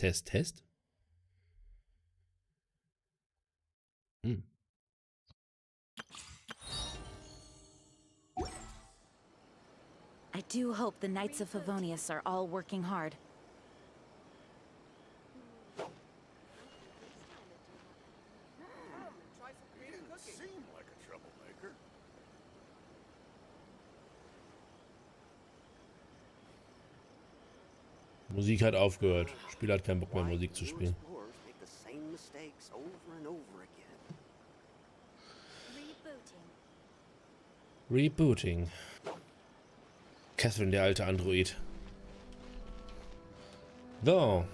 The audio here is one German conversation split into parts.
Test, Test. Hm. I do hope the Knights of Favonius are all working hard. Musik hat aufgehört. Spieler hat keinen Bock mehr, Musik zu spielen. Rebooting. Catherine, der alte Android. So.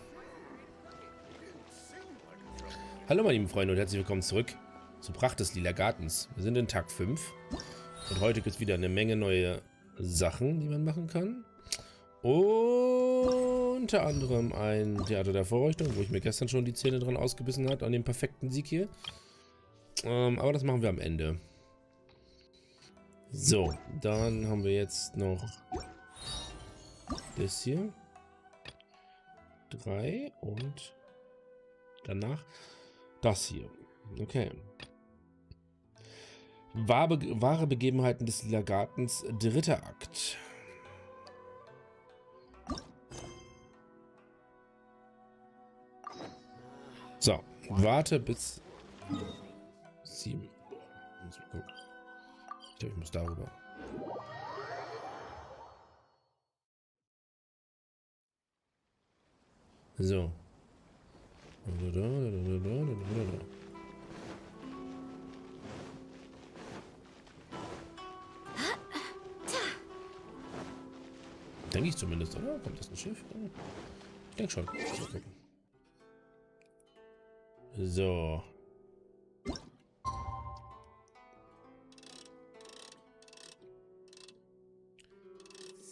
Hallo meine lieben Freunde und herzlich willkommen zurück zu Pracht des lila Gartens. Wir sind in Tag 5 und heute gibt es wieder eine Menge neue Sachen, die man machen kann. Unter anderem ein Theater der Vorrichtung, wo ich mir gestern schon die Zähne dran ausgebissen hat an dem perfekten Sieg hier. Aber das machen wir am Ende. So, dann haben wir jetzt noch das hier. 3 und danach das hier. Okay. Wahre Begebenheiten des lila Gartens, 3. Akt. So, warte bis 7. Ich glaube, ich muss darüber. So. Denke ich zumindest, oder? Kommt das ein Schiff? Ich denke schon. So.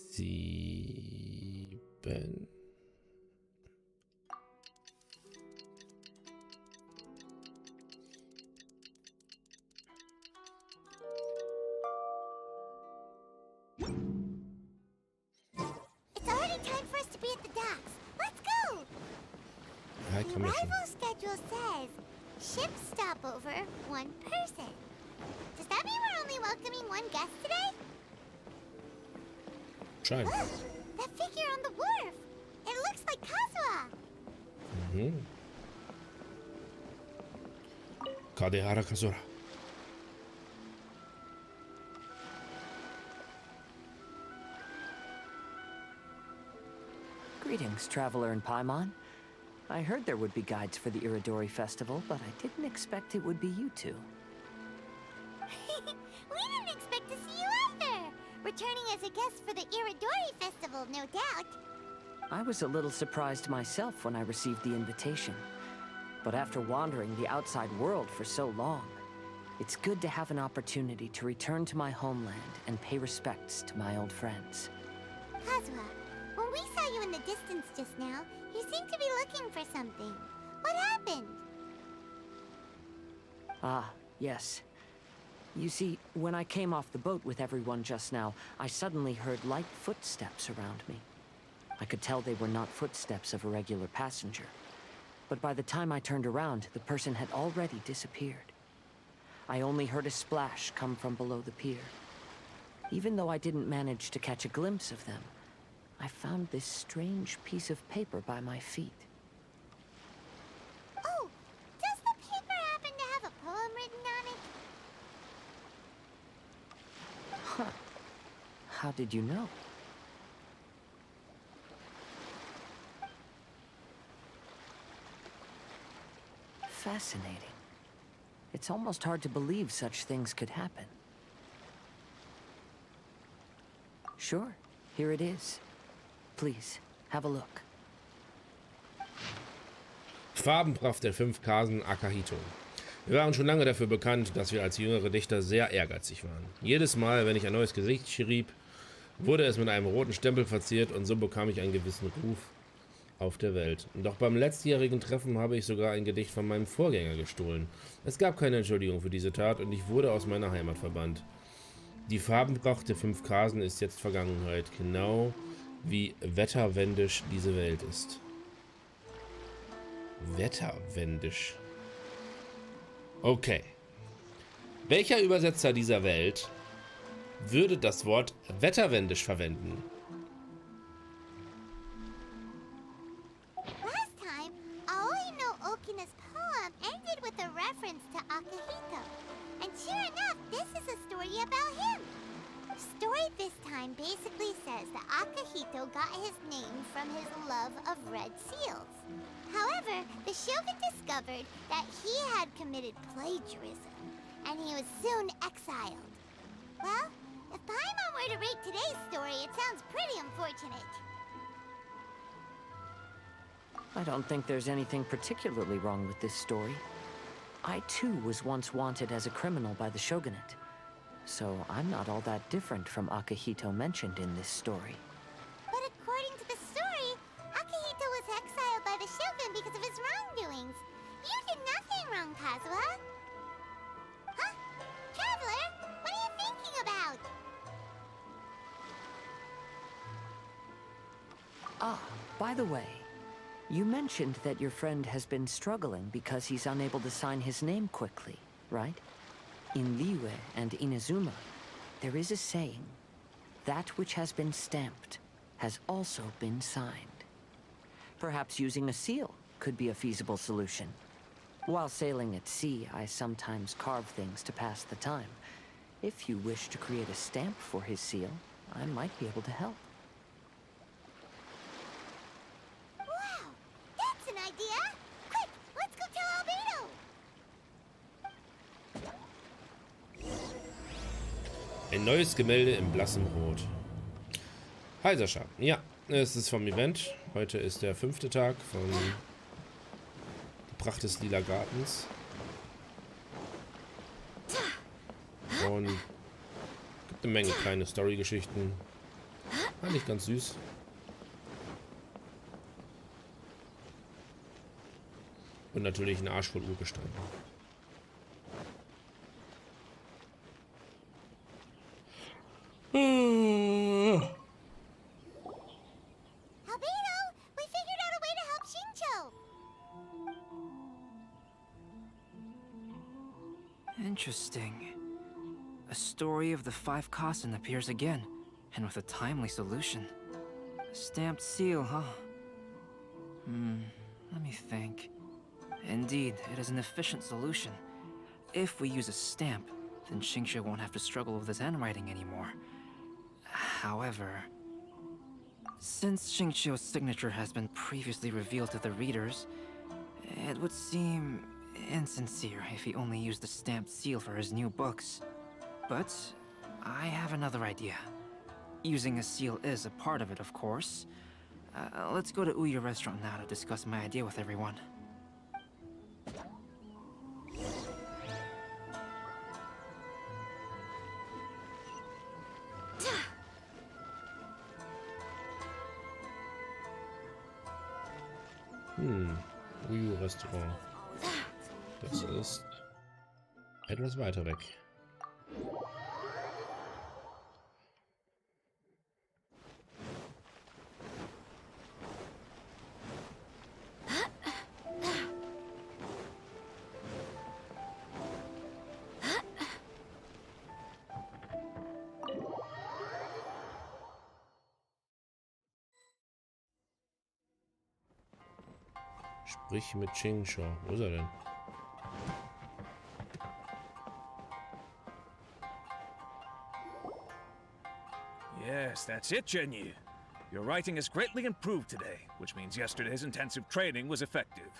Sieben. It's already time for us to be at the docks. Let's go. Ja, ich kann mir schon. Arrival schedule says ship stopover 1 person. Does that mean we're only welcoming 1 guest today? Scheint. Look, that figure on the wharf. It looks like Kazuha. Mhm. Kadehara Kasura. Greetings, traveler in Paimon. I heard there would be guides for the Iridori festival, but I didn't expect it would be you two. We didn't expect to see you either. Returning as a guest for the Iridori festival, no doubt. I was a little surprised myself when I received the invitation. But after wandering the outside world for so long, it's good to have an opportunity to return to my homeland and pay respects to my old friends. Kazuha, when we saw you in the distance just now, you seemed to be looking for something. What happened? Ah, yes. You see, when I came off the boat with everyone just now, I suddenly heard light footsteps around me. I could tell they were not footsteps of a regular passenger. But by the time I turned around, the person had already disappeared. I only heard a splash come from below the pier. Even though I didn't manage to catch a glimpse of them, I found this strange piece of paper by my feet. Oh, does the paper happen to have a poem written on it? Huh. How did you know? Fascinating. It's almost hard to believe such things could happen. Sure, here it is. Please, have a look. Farbenpracht der 5 Kasen Akahito. Wir waren schon lange dafür bekannt, dass wir als jüngere Dichter sehr ehrgeizig waren. Jedes Mal, wenn ich ein neues Gedicht schrieb, wurde es mit einem roten Stempel verziert und so bekam ich einen gewissen Ruf auf der Welt. Doch beim letztjährigen Treffen habe ich sogar ein Gedicht von meinem Vorgänger gestohlen. Es gab keine Entschuldigung für diese Tat und ich wurde aus meiner Heimat verbannt. Die Farbenpracht der 5 Kasen ist jetzt Vergangenheit, genau wie wetterwendisch diese Welt ist. Wetterwendisch. Okay. Welcher Übersetzer dieser Welt würde das Wort wetterwendisch verwenden? Last time, Aoi no Okina's poem ended with a reference to Akihito. And sure enough, this is a story about him. The story this time basically says that Akihito got his name from his love of red seals. However, the shogun discovered that he had committed plagiarism, and he was soon exiled. Well, if Paimon were to rate today's story, it sounds pretty unfortunate. I don't think there's anything particularly wrong with this story. I too was once wanted as a criminal by the shogunate. So I'm not all that different from Akihito mentioned in this story. But according to the story, Akihito was exiled by the shogun because of his wrongdoings. You did nothing wrong, Kazuha. Huh? Traveler, what are you thinking about? Ah, by the way, you mentioned that your friend has been struggling because he's unable to sign his name quickly, right? In Liyue and Inazuma, there is a saying, that which has been stamped has also been signed. Perhaps using a seal could be a feasible solution. While sailing at sea, I sometimes carve things to pass the time. If you wish to create a stamp for his seal, I might be able to help. Wow, that's an idea! Quick, let's go tell Albedo! Ein neues Gemälde in blassem Rot. Hi Sascha. Ja, es ist vom Event. Heute ist der 5. Tag von Die Pracht des lila Gartens. Und gibt eine Menge kleine Story-Geschichten. Eigentlich ganz süß. Und natürlich ein Arsch voll Urgestein. Albedo, we figured out a way to help Shincho! Interesting. A story of the 5 Kasen appears again, and with a timely solution. A stamped seal, huh? Let me think. Indeed, it is an efficient solution. If we use a stamp, then Xingqiu won't have to struggle with his handwriting anymore. However, since Xingqiu's signature has been previously revealed to the readers, it would seem insincere if he only used the stamped seal for his new books. But I have another idea. Using a seal is a part of it, of course. Let's go to Ouya restaurant now to discuss my idea with everyone. Restaurant. Das ist etwas weiter weg. Sprich mit Xingqiu. Wo ist er denn? Yes, that's it, Jinyu. Your writing has greatly improved today, which means yesterday's intensive training was effective.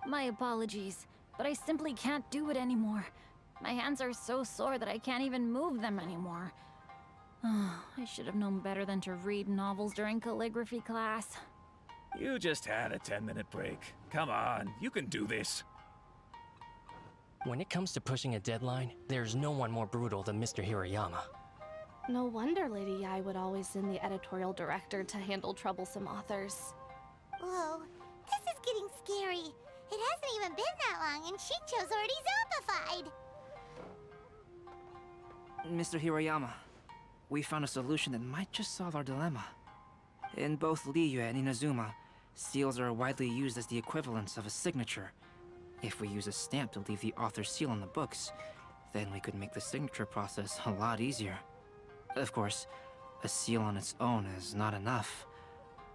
My apologies, but I simply can't do it anymore. My hands are so sore that I can't even move them anymore. I should have known better than to read novels during calligraphy class. You just had a 10-minute break. Come on, you can do this. When it comes to pushing a deadline, there's no one more brutal than Mr. Hirayama. No wonder Lady Yai would always send the editorial director to handle troublesome authors. Whoa, this is getting scary. It hasn't even been that long and Shincho's already zombified. Mr. Hirayama, we found a solution that might just solve our dilemma. In both Liyue and Inazuma, Seals are widely used as the equivalents of a signature. If we use a stamp to leave the author's seal on the books, then we could make the signature process a lot easier. Of course, a seal on its own is not enough.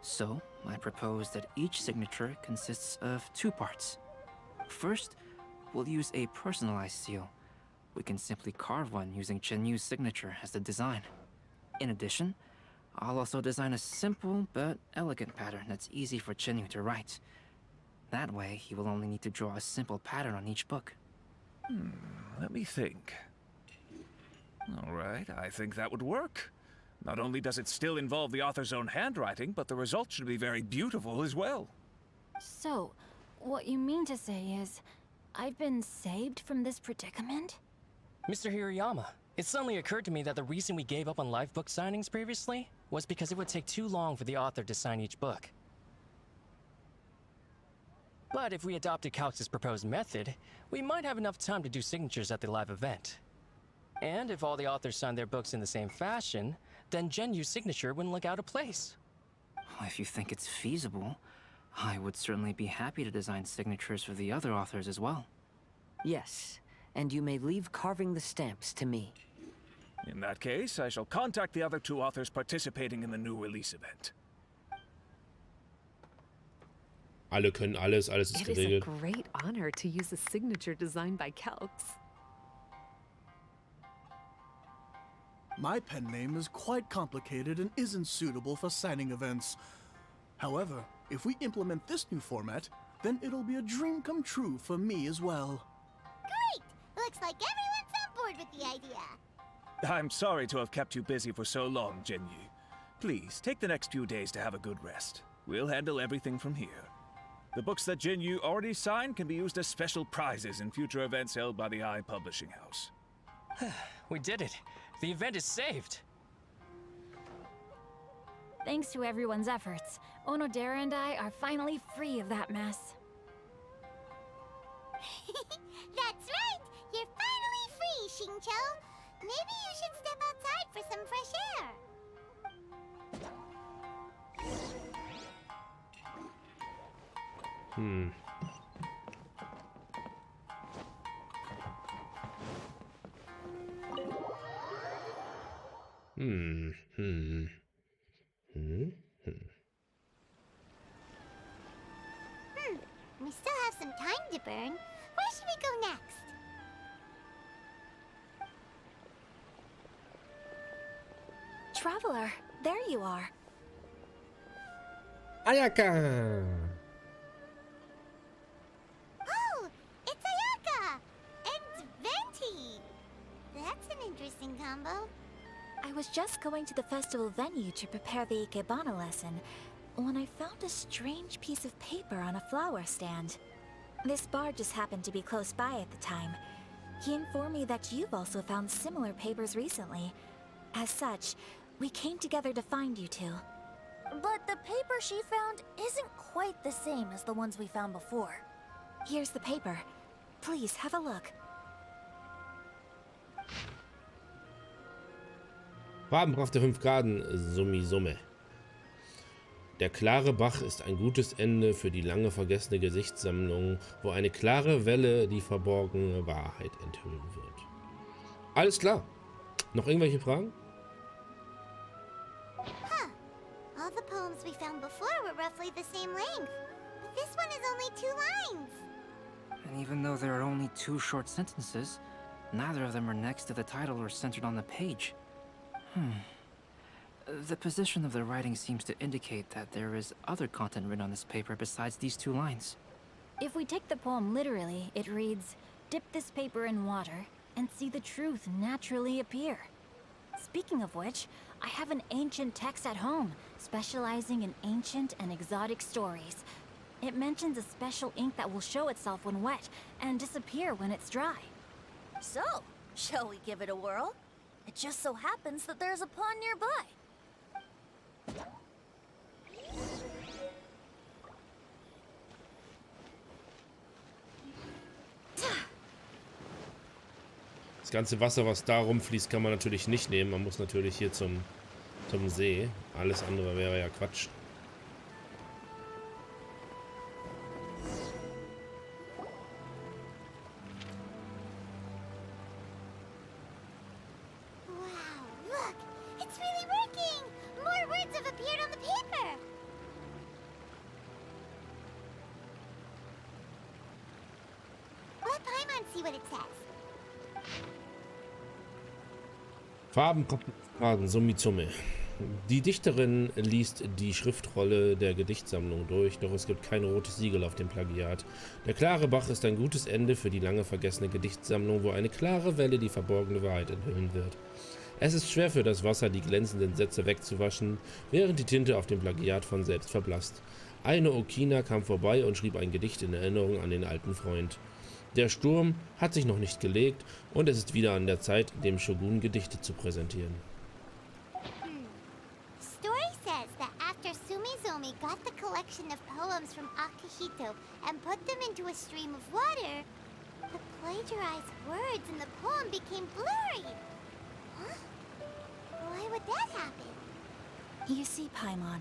So, I propose that each signature consists of 2 parts. First, we'll use a personalized seal. We can simply carve one using Chenyu's signature as the design. In addition, I'll also design a simple but elegant pattern that's easy for Chenyu to write. That way, he will only need to draw a simple pattern on each book. Let me think. All right, I think that would work. Not only does it still involve the author's own handwriting, but the result should be very beautiful as well. So, what you mean to say is, I've been saved from this predicament? Mr. Hirayama, it suddenly occurred to me that the reason we gave up on live book signings previously was because it would take too long for the author to sign each book. But if we adopted Calx's proposed method, we might have enough time to do signatures at the live event. And if all the authors signed their books in the same fashion, then Genyu's signature wouldn't look out of place. If you think it's feasible, I would certainly be happy to design signatures for the other authors as well. Yes, and you may leave carving the stamps to me. In that case, I shall contact the other 2 authors participating in the new release event. Alle können alles, alles ist It is a geregelt. great honor to use a signature designed by Kauf. My pen name is quite complicated and isn't suitable for signing events. However, if we implement this new format, then it'll be a dream come true for me as well. Great! Looks like everyone's on board with the idea. I'm sorry to have kept you busy for so long, Genyu. Please, take the next few days to have a good rest. We'll handle everything from here. The books that Genyu already signed can be used as special prizes in future events held by the Eye Publishing House. We did it. The event is saved. Thanks to everyone's efforts, Onodera and I are finally free of that mess. That's right! You're finally free, Xingqiu! Maybe you should step outside for some fresh air. We still have some time to burn. Where should we go next? Traveler, there you are. Ayaka! Oh, it's Ayaka! And Venti! That's an interesting combo. I was just going to the festival venue to prepare the Ikebana lesson when I found a strange piece of paper on a flower stand. This bard just happened to be close by at the time. He informed me that you've also found similar papers recently. As such, we came together to find you two. But the paper she found isn't quite the same as the ones we found before. Here's the paper. Please have a look. Farbenpracht der 5 Graden, Summe. Der klare Bach ist ein gutes Ende für die lange vergessene Gesichtssammlung, wo eine klare Welle die verborgene Wahrheit enthüllen wird. Alles klar. Noch irgendwelche Fragen? All the poems we found before were roughly the same length, but this one is only 2 lines. And even though there are only 2 short sentences, neither of them are next to the title or centered on the page. The position of the writing seems to indicate that there is other content written on this paper besides these 2 lines. If we take the poem literally, it reads, "Dip this paper in water and see the truth naturally appear." Speaking of which, I have an ancient text at home, specializing in ancient and exotic stories. It mentions a special ink that will show itself when wet and disappear when it's dry. So, shall we give it a whirl? It just so happens that there's a pond nearby. Das ganze Wasser, was da rumfließt, kann man natürlich nicht nehmen. Man muss natürlich hier zum See. Alles andere wäre ja Quatsch. see what it says. Farbenkarten, Summizumme. Die Dichterin liest die Schriftrolle der Gedichtsammlung durch, doch es gibt kein rotes Siegel auf dem Plagiat. Der klare Bach ist ein gutes Ende für die lange vergessene Gedichtsammlung, wo eine klare Welle die verborgene Wahrheit enthüllen wird. Es ist schwer für das Wasser, die glänzenden Sätze wegzuwaschen, während die Tinte auf dem Plagiat von selbst verblasst. Eine Okina kam vorbei und schrieb ein Gedicht in Erinnerung an den alten Freund. Der Sturm hat sich noch nicht gelegt und es ist wieder an der Zeit, dem Shogun Gedichte zu präsentieren. Story says that after Sumizomi got the collection of poems from Akihito and put them into a stream of water, the plagiarized words in the poem became blurry. Huh? Why would that happen? You see, Paimon,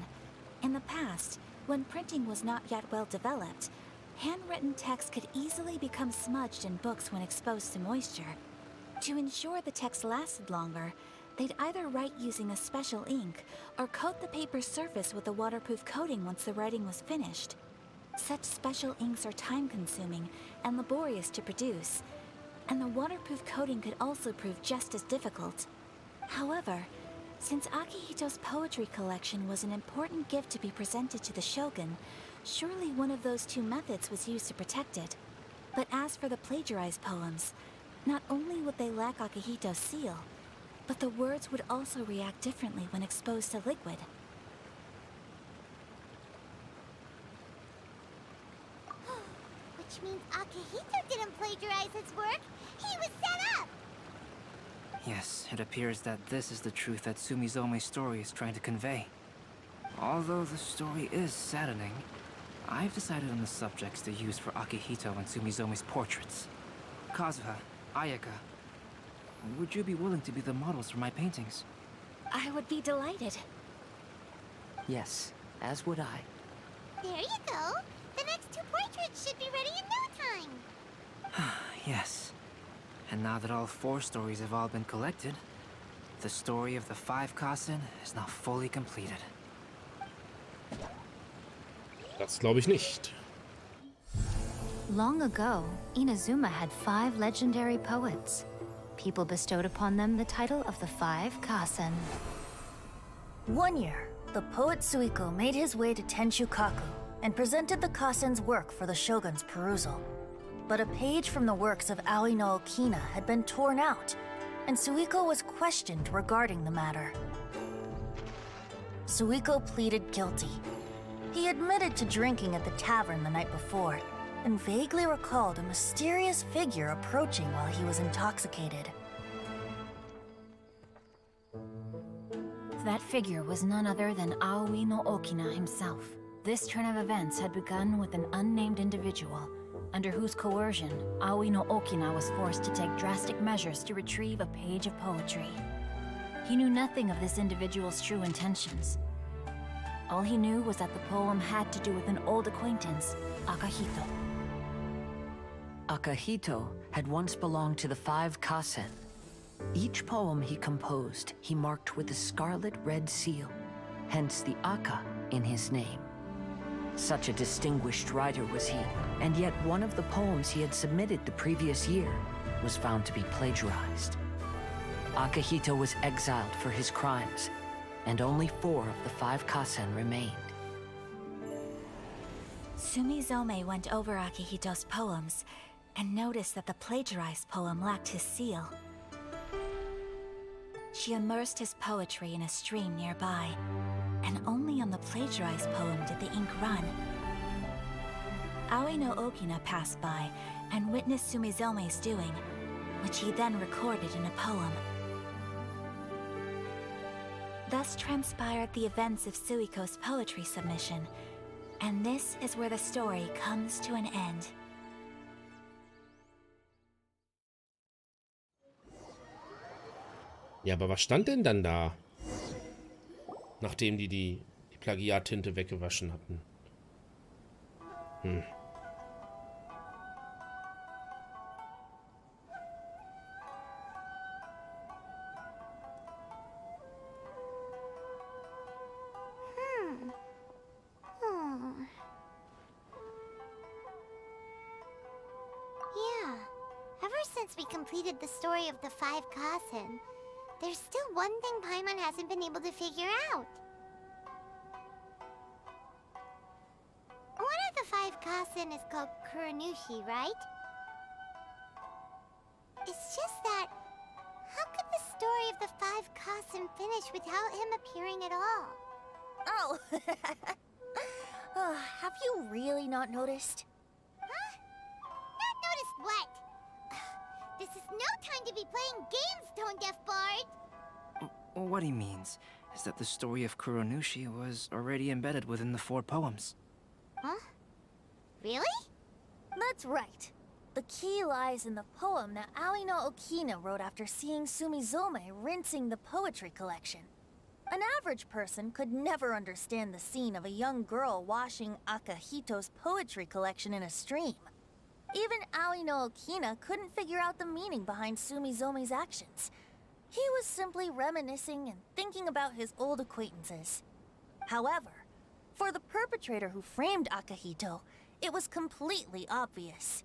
in the past, when printing was not yet well developed, handwritten text could easily become smudged in books when exposed to moisture. To ensure the text lasted longer, they'd either write using a special ink or coat the paper's surface with a waterproof coating once the writing was finished. Such special inks are time-consuming and laborious to produce, and the waterproof coating could also prove just as difficult. However, since Akihito's poetry collection was an important gift to be presented to the Shogun, surely one of those two methods was used to protect it. But as for the plagiarized poems, not only would they lack Akihito's seal, but the words would also react differently when exposed to liquid. Which means Akihito didn't plagiarize his work. He was set up! Yes, it appears that this is the truth that Sumizome's story is trying to convey. Although the story is saddening, I've decided on the subjects to use for Akihito and Sumizome's portraits. Kazuha, Ayaka, would you be willing to be the models for my paintings? I would be delighted. Yes, as would I. There you go. The next two portraits should be ready in no time. Yes. And now that all 4 stories have all been collected, the story of the 5 Kasen is now fully completed. Das glaube ich nicht. Long ago, Inazuma had 5 legendary poets. People bestowed upon them the title of the 5 Kasen. One year, the poet Suiko made his way to Tenshukaku and presented the Kasen's work for the shogun's perusal. But a page from the works of Aoi no Okina had been torn out, and Suiko was questioned regarding the matter. Suiko pleaded guilty. He admitted to drinking at the tavern the night before, and vaguely recalled a mysterious figure approaching while he was intoxicated. That figure was none other than Aoi no Okina himself. This turn of events had begun with an unnamed individual, under whose coercion, Aoi no Okina was forced to take drastic measures to retrieve a page of poetry. He knew nothing of this individual's true intentions. All he knew was that the poem had to do with an old acquaintance, Akihito. Akihito had once belonged to the 5 Kasen. Each poem he composed, he marked with a scarlet red seal, hence the Aka in his name. Such a distinguished writer was he, and yet one of the poems he had submitted the previous year was found to be plagiarized. Akihito was exiled for his crimes, and only 4 of the 5 Kasen remained. Sumizome went over Akihito's poems and noticed that the plagiarized poem lacked his seal. She immersed his poetry in a stream nearby, and only on the plagiarized poem did the ink run. Aoi no Okina passed by and witnessed Sumizome's doing, which he then recorded in a poem. Thus transpired the events of Suiko's poetry submission, and this is where the story comes to an end. Ja, aber was stand denn dann da? Nachdem die Plagiattinte weggewaschen hatten. Yeah, since we completed the story of the 5 Kasen, there's still one thing Paimon hasn't been able to figure out. One of the 5 Kasen is called Kuronushi, right? It's just that, how could the story of the 5 Kasen finish without him appearing at all? Oh, have you really not noticed? Huh? Not noticed what? This is no time to be playing games, Tone-Deaf Bard! What he means is that the story of Kuronushi was already embedded within the 4 poems. Huh? Really? That's right. The key lies in the poem that Aoi no Okina wrote after seeing Sumizome rinsing the poetry collection. An average person could never understand the scene of a young girl washing Akahito's poetry collection in a stream. Even Aoi no Okina couldn't figure out the meaning behind Sumizome's actions. He was simply reminiscing and thinking about his old acquaintances. However, for the perpetrator who framed Akahito, it was completely obvious.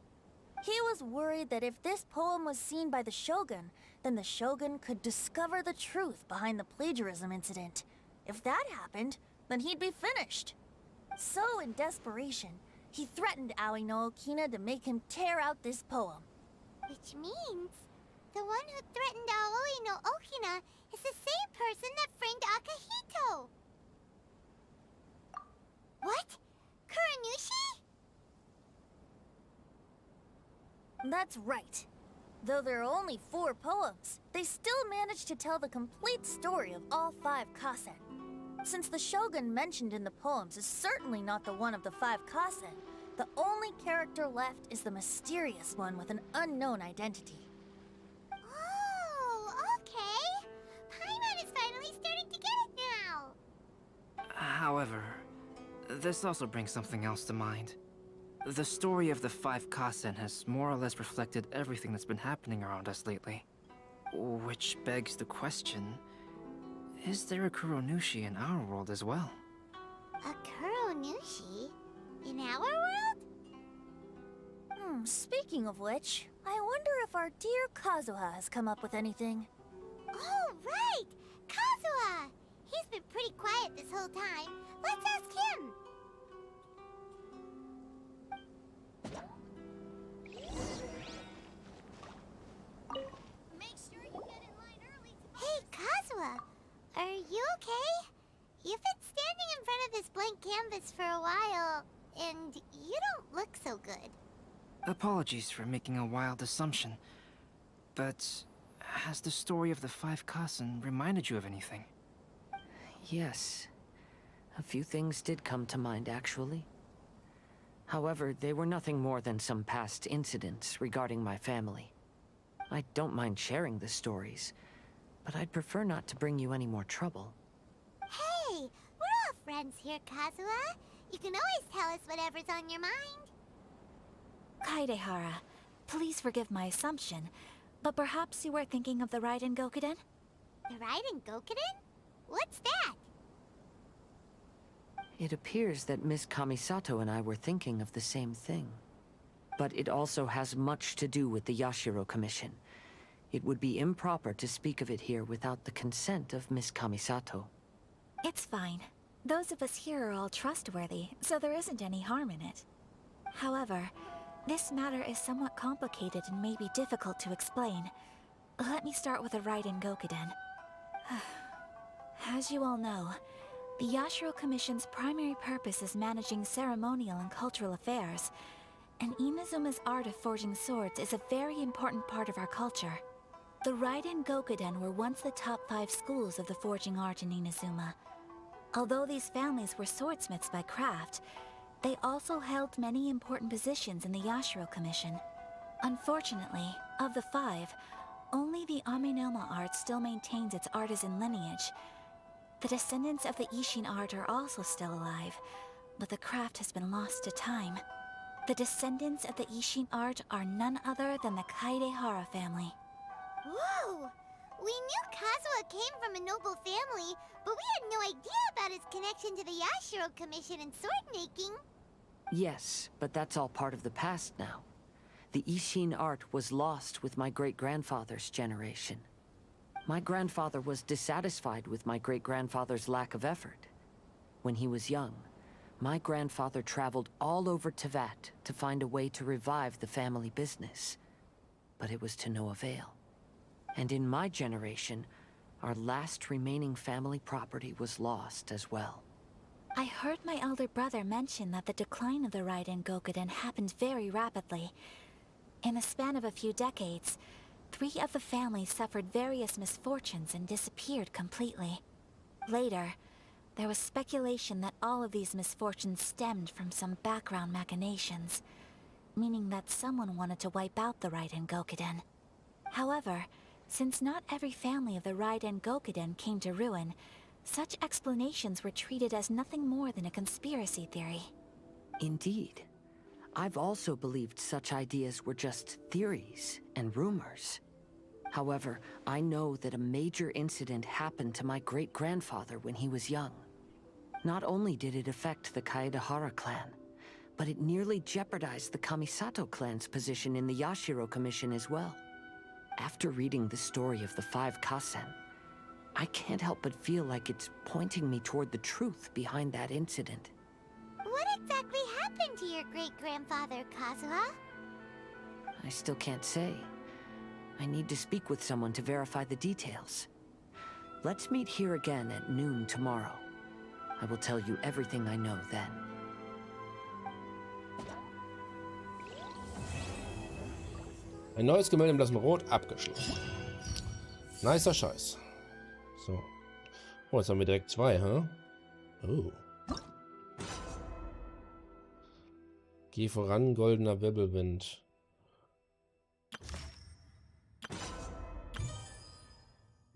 He was worried that if this poem was seen by the Shogun, then the Shogun could discover the truth behind the plagiarism incident. If that happened, then he'd be finished. So, in desperation, he threatened Aoi no Okina to make him tear out this poem. Which means, the one who threatened Aoi no Okina is the same person that framed Akahito! What? Kuronushi? That's right. Though there are only 4 poems, they still managed to tell the complete story of all 5 Kasen. Since the Shogun mentioned in the poems is certainly not the one of the 5 Kasen, the only character left is the mysterious one with an unknown identity. Oh, okay. Paimon is finally starting to get it now. However, this also brings something else to mind. The story of the 5 Kasen has more or less reflected everything that's been happening around us lately. Which begs the question, is there a Kuronushi in our world as well? A Kuronushi? In our world? Speaking of which, I wonder if our dear Kazuha has come up with anything. Oh, right! Kazuha! He's been pretty quiet this whole time. Let's ask him! Make sure you get in line early. Hey, Kazuha! Are you okay? You've been standing in front of this blank canvas for a while, and you don't look so good. Apologies for making a wild assumption, but has the story of the 5 Kasen reminded you of anything? Yes. A few things did come to mind, actually. However, they were nothing more than some past incidents regarding my family. I don't mind sharing the stories, but I'd prefer not to bring you any more trouble. Hey, we're all friends here, Kazuha. You can always tell us whatever's on your mind. Kaidehara, please forgive my assumption, but perhaps you were thinking of the Raiden Gokuden? The Raiden Gokuden? What's that? It appears that Miss Kamisato and I were thinking of the same thing. But it also has much to do with the Yashiro Commission. It would be improper to speak of it here without the consent of Miss Kamisato. It's fine. Those of us here are all trustworthy, so there isn't any harm in it. However, this matter is somewhat complicated and may be difficult to explain. Let me start with the Raiden Gokuden. As you all know, the Yashiro Commission's primary purpose is managing ceremonial and cultural affairs, and Inazuma's art of forging swords is a very important part of our culture. The Raiden Gokuden were once the top 5 schools of the forging art in Inazuma. Although these families were swordsmiths by craft, they also held many important positions in the Yashiro Commission. Unfortunately, of the 5, only the Amenoma art still maintains its artisan lineage. The descendants of the Ishin art are also still alive, but the craft has been lost to time. The descendants of the Ishin art are none other than the Kaidehara family. Whoa! We knew Kazuha came from a noble family, but we had no idea about his connection to the Yashiro Commission and sword making. Yes, but that's all part of the past now. The Ishin art was lost with my great-grandfather's generation. My grandfather was dissatisfied with my great-grandfather's lack of effort. When he was young, my grandfather traveled all over Tevat to find a way to revive the family business. But it was to no avail. And in my generation, our last remaining family property was lost as well. I heard my elder brother mention that the decline of the Raiden Gokuden happened very rapidly. In the span of a few decades, 3 of the families suffered various misfortunes and disappeared completely. Later, there was speculation that all of these misfortunes stemmed from some background machinations, meaning that someone wanted to wipe out the Raiden Gokuden. However, since not every family of the Raiden Gokuden came to ruin, such explanations were treated as nothing more than a conspiracy theory. Indeed. I've also believed such ideas were just theories and rumors. However, I know that a major incident happened to my great-grandfather when he was young. Not only did it affect the Kaedahara clan, but it nearly jeopardized the Kamisato clan's position in the Yashiro Commission as well. After reading the story of the 5 Kasen, I can't help but feel like it's pointing me toward the truth behind that incident. What exactly happened to your great-grandfather, Kazuha? I still can't say. I need to speak with someone to verify the details. Let's meet here again at noon tomorrow. I will tell you everything I know then. Ein neues Gemälde im blassen Rot abgeschlossen. Nicer Scheiß. So. Oh, jetzt haben wir direkt 2, hä? Oh. Geh voran, goldener Wirbelwind.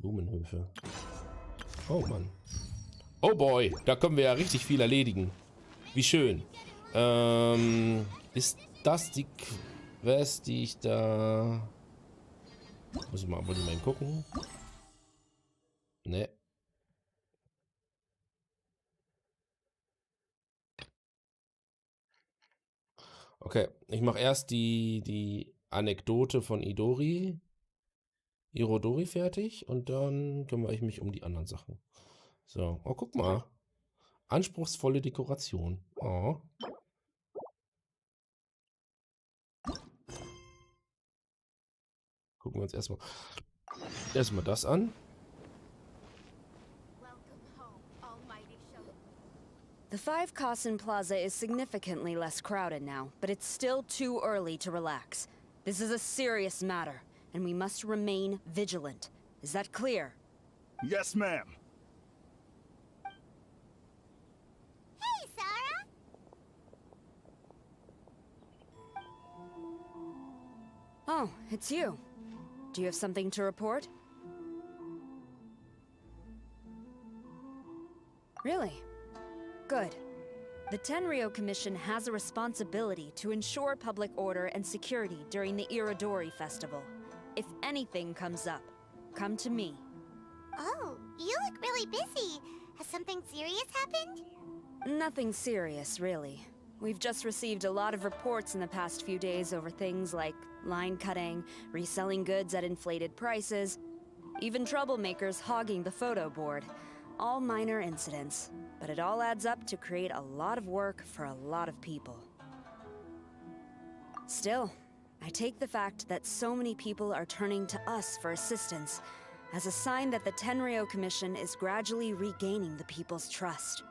Blumenhöfe. Oh Mann. Oh boy, da können wir ja richtig viel erledigen. Wie schön. Ist das die Quest, die ich da... Muss ich mal eben gucken. Ne. Okay, ich mache erst die Anekdote von Irodori fertig und dann kümmere ich mich um die anderen Sachen. So, oh, guck mal. Anspruchsvolle Dekoration. Oh. Gucken wir uns erstmal das an. The 5 Kasen Plaza is significantly less crowded now, but it's still too early to relax. This is a serious matter, and we must remain vigilant. Is that clear? Yes, ma'am. Hey, Sarah! Oh, it's you. Do you have something to report? Really? Good. The Tenryou Commission has a responsibility to ensure public order and security during the Irodori Festival. If anything comes up, come to me. Oh, you look really busy. Has something serious happened? Nothing serious, really. We've just received a lot of reports in the past few days over things like line cutting, reselling goods at inflated prices, even troublemakers hogging the photo board. All minor incidents, but it all adds up to create a lot of work for a lot of people. Still, I take the fact that so many people are turning to us for assistance as a sign that the Tenryou Commission is gradually regaining the people's trust.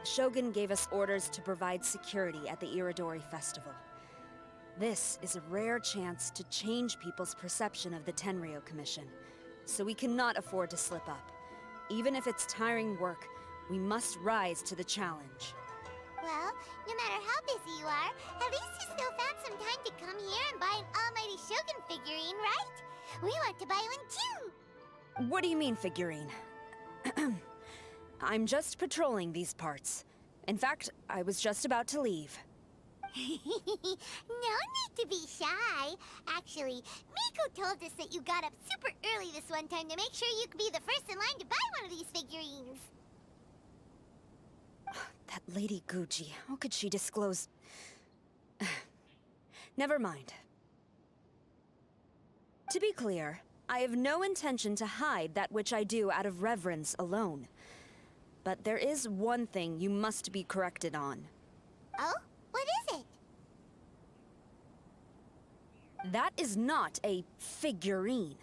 The Shogun gave us orders to provide security at the Irodori Festival. This is a rare chance to change people's perception of the Tenryou Commission, so we cannot afford to slip up. Even if it's tiring work, we must rise to the challenge. Well, no matter how busy you are, at least you still found some time to come here and buy an Almighty Shogun figurine, right? We want to buy one too! What do you mean, figurine? I'm just patrolling these parts. In fact, I was just about to leave. No need to be shy. Actually, Miko told us that you got up super early this one time to make sure you could be the first in line to buy one of these figurines. That Lady Gucci, how could she disclose... Never mind. To be clear, I have no intention to hide that which I do out of reverence alone. But there is one thing you must be corrected on. Oh? What is it? That is not a figurine.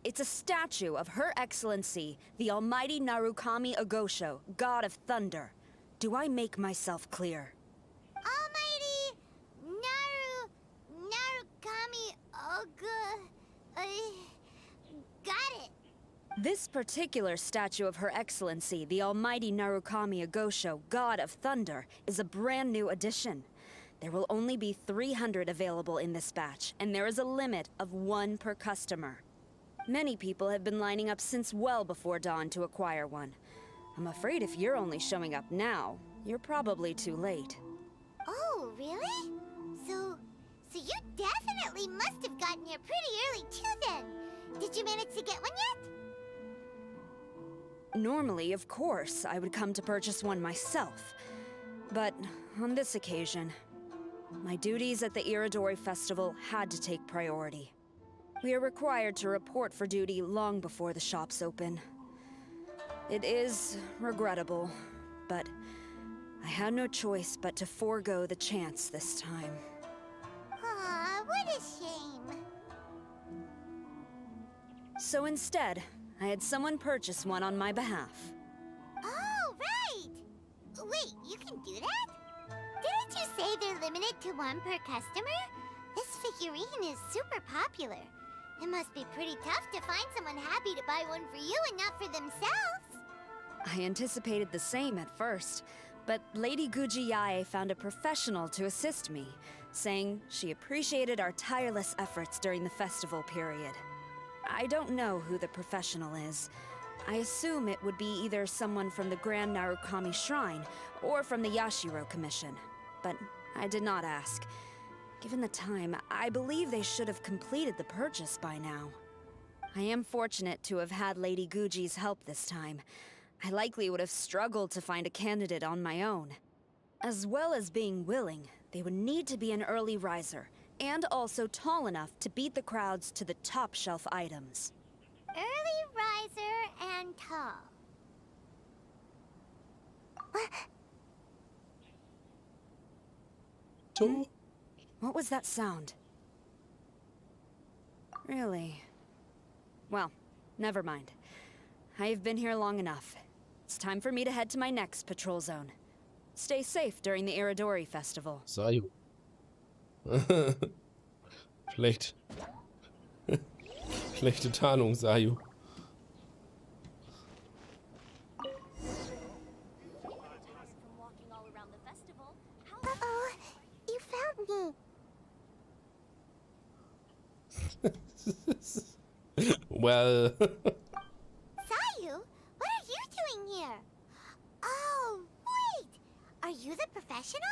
It's a statue of Her Excellency, the almighty Narukami Ogosho, God of Thunder. Do I make myself clear? Almighty Narukami got it. This particular statue of Her Excellency, the almighty Narukami Ogosho, God of Thunder, is a brand new addition. There will only be 300 available in this batch, and there is a limit of 1 per customer. Many people have been lining up since well before dawn to acquire one. I'm afraid if you're only showing up now, you're probably too late. Oh, really? So you definitely must have gotten here pretty early too then. Did you manage to get one yet? Normally, of course, I would come to purchase one myself. But on this occasion, my duties at the Ihra Festival had to take priority. We are required to report for duty long before the shops open. It is regrettable, but I had no choice but to forego the chance this time. Aw, what a shame. So instead, I had someone purchase one on my behalf. Oh, right! Wait, you can do that? Didn't you say they're limited to 1 per customer? This figurine is super popular. It must be pretty tough to find someone happy to buy one for you and not for themselves. I anticipated the same at first, but Lady Guji Yae found a professional to assist me, saying she appreciated our tireless efforts during the festival period. I don't know who the professional is. I assume it would be either someone from the Grand Narukami Shrine or from the Yashiro Commission, but I did not ask. Given the time, I believe they should have completed the purchase by now. I am fortunate to have had Lady Guji's help this time. I likely would have struggled to find a candidate on my own. As well as being willing, they would need to be an early riser, and also tall enough to beat the crowds to the top shelf items. Early riser and tall. What was that sound? Really? Well, never mind. I have been here long enough. It's time for me to head to my next patrol zone. Stay safe during the Ihra Festival. Sayu. Schlechte Tarnung, Sayu. Uh-oh, you found me. Well. Sayu, what are you doing here? Oh, wait! Are you the professional?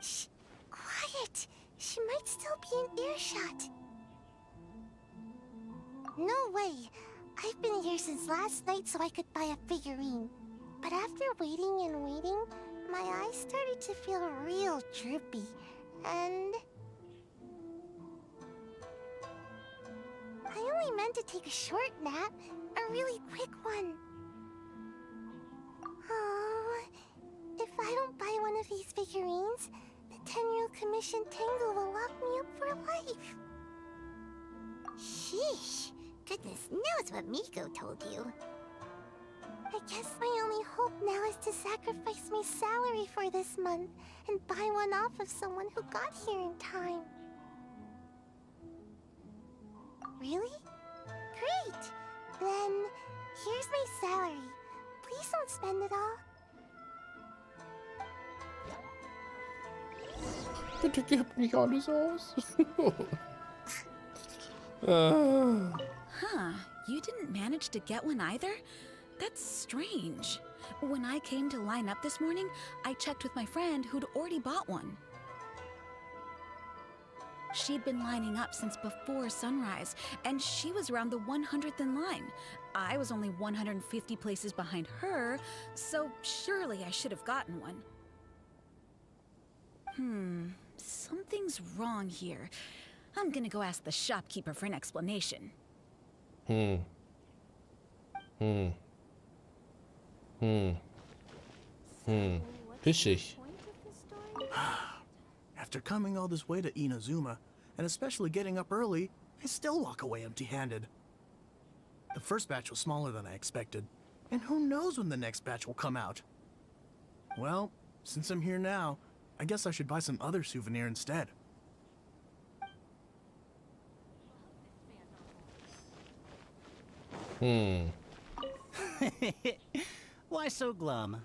Shh! Quiet! She might still be in earshot. No way! I've been here since last night so I could buy a figurine. But after waiting and waiting, my eyes started to feel real droopy. And I only meant to take a short nap, a really quick one. Oh, if I don't buy one of these figurines, the 10-year commission Tango will lock me up for life. Sheesh, goodness knows what Miko told you. I guess my only hope now is to sacrifice my salary for this month and buy one off of someone who got here in time. Really? Great! Then, here's my salary. Please don't spend it all. Bitte gebt nicht alles aus. Huh, you didn't manage to get one either? That's strange. When I came to line up this morning, I checked with my friend who'd already bought one. She'd been lining up since before sunrise, and she was around the 100th in line. I was only 150 places behind her, so surely I should have gotten one. Something's wrong here. I'm gonna go ask the shopkeeper for an explanation. Fischig. After coming all this way to Inazuma, and especially getting up early, I still walk away empty-handed. The first batch was smaller than I expected, and who knows when the next batch will come out. Well, since I'm here now, I guess I should buy some other souvenir instead. Why so glum?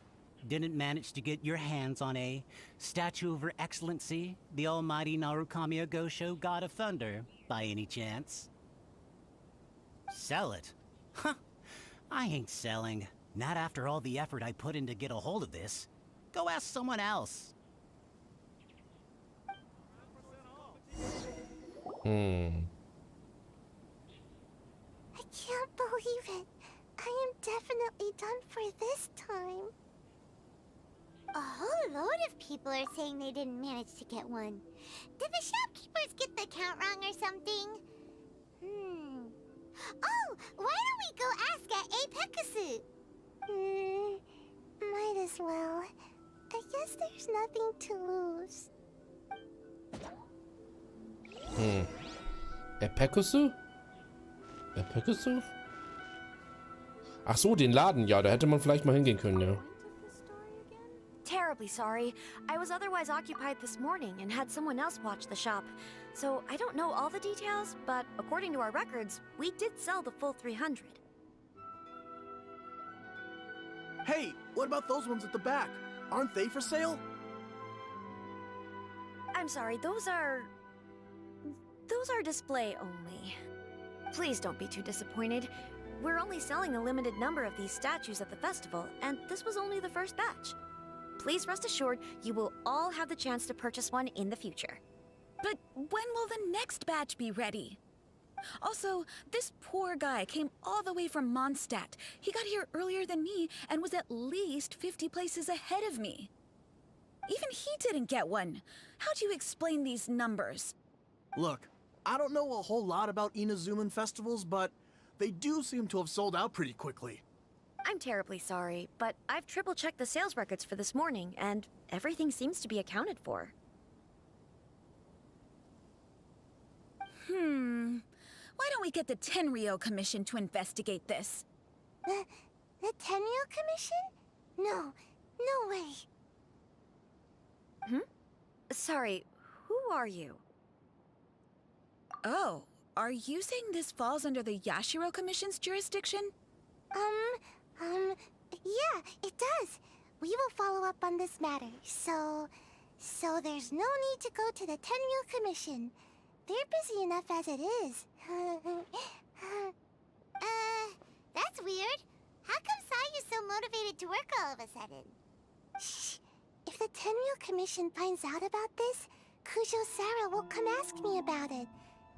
Didn't manage to get your hands on a statue of Her Excellency, the almighty Narukami Ogosho, God of Thunder, by any chance? Sell it? Huh. I ain't selling. Not after all the effort I put in to get a hold of this. Go ask someone else. I can't believe it. I am definitely done for this time. A whole load of people are saying they didn't manage to get one. Did the shopkeepers get the count wrong or something? Oh, why don't we go ask at Apekasu? Might as well. I guess there's nothing to lose. Apekasu? Apekasu? Ach so, den Laden. Ja, da hätte man vielleicht mal hingehen können, ja. Terribly sorry. I was otherwise occupied this morning and had someone else watch the shop. So I don't know all the details, but according to our records, we did sell the full 300. Hey, what about those ones at the back? Aren't they for sale? I'm sorry, those are display only. Please don't be too disappointed. We're only selling a limited number of these statues at the festival, and this was only the first batch. Please rest assured, you will all have the chance to purchase one in the future. But when will the next batch be ready? Also, this poor guy came all the way from Mondstadt. He got here earlier than me and was at least 50 places ahead of me. Even he didn't get one. How do you explain these numbers? Look, I don't know a whole lot about Inazuman festivals, but they do seem to have sold out pretty quickly. I'm terribly sorry, but I've triple-checked the sales records for this morning, and everything seems to be accounted for. Why don't we get the Tenryou Commission to investigate this? The Tenryou Commission? No way. Sorry, who are you? Oh, are you saying this falls under the Yashiro Commission's jurisdiction? Yeah, it does. We will follow up on this matter, so there's no need to go to the Tenryou Commission. They're busy enough as it is. That's weird. How come Sayu's so motivated to work all of a sudden? Shh. If the Tenryou Commission finds out about this, Kujo Sarah will come ask me about it.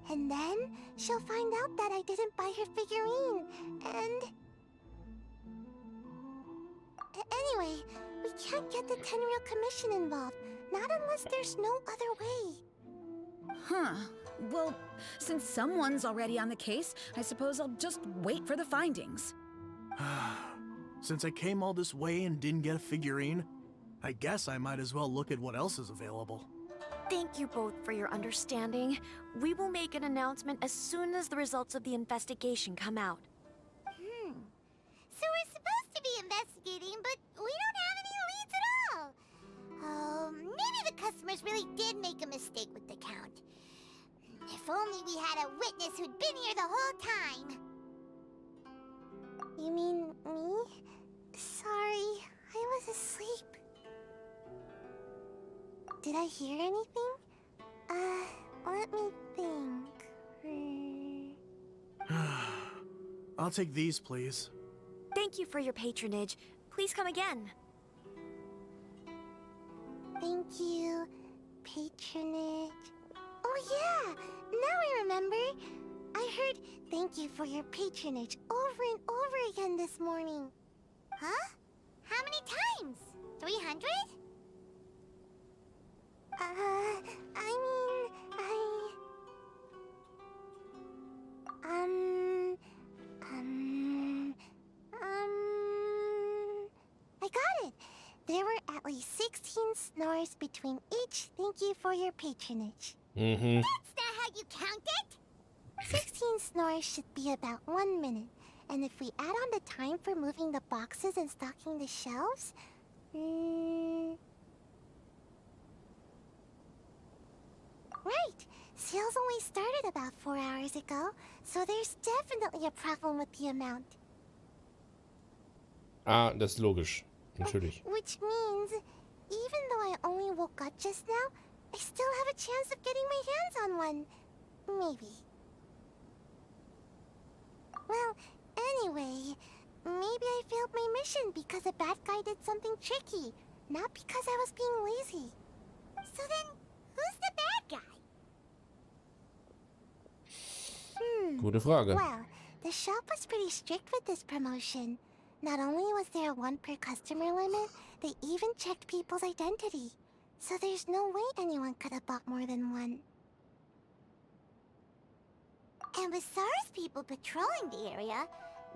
And then she'll find out that I didn't buy her figurine, and... Anyway, we can't get the Tenryou Commission involved, not unless there's no other way. Huh. Well, since someone's already on the case, I suppose I'll just wait for the findings. Since I came all this way and didn't get a figurine, I guess I might as well look at what else is available. Thank you both for your understanding. We will make an announcement as soon as the results of the investigation come out. So we're supposed to be investigating, but we don't have any leads at all. Oh, maybe the customers really did make a mistake with the count. If only we had a witness who'd been here the whole time. You mean me? Sorry, I was asleep. Did I hear anything? Let me think. I'll take these, please. Thank you for your patronage. Please come again. Thank you. Patronage. Oh yeah! Now I remember. I heard thank you for your patronage over and over again this morning. Huh? How many times? 300? I got it. There were at least 16 snores between each. Thank you for your patronage. Mhm. That's not how you count it! 16 snores should be about 1 minute. And if we add on the time for moving the boxes and stocking the shelves... Right! Sales only started about 4 hours ago, so there's definitely a problem with the amount. Ah, das ist logisch. Natürlich. Which means, even though I only woke up just now, I still have a chance of getting my hands on one. Maybe. Well, anyway, maybe I failed my mission because a bad guy did something tricky, not because I was being lazy. So then, who's the bad guy? Gute Frage. Well, the shop was pretty strict with this promotion. Not only was there a 1 per customer limit, they even checked people's identity. So there's no way anyone could have bought more than one. And with SARS people patrolling the area,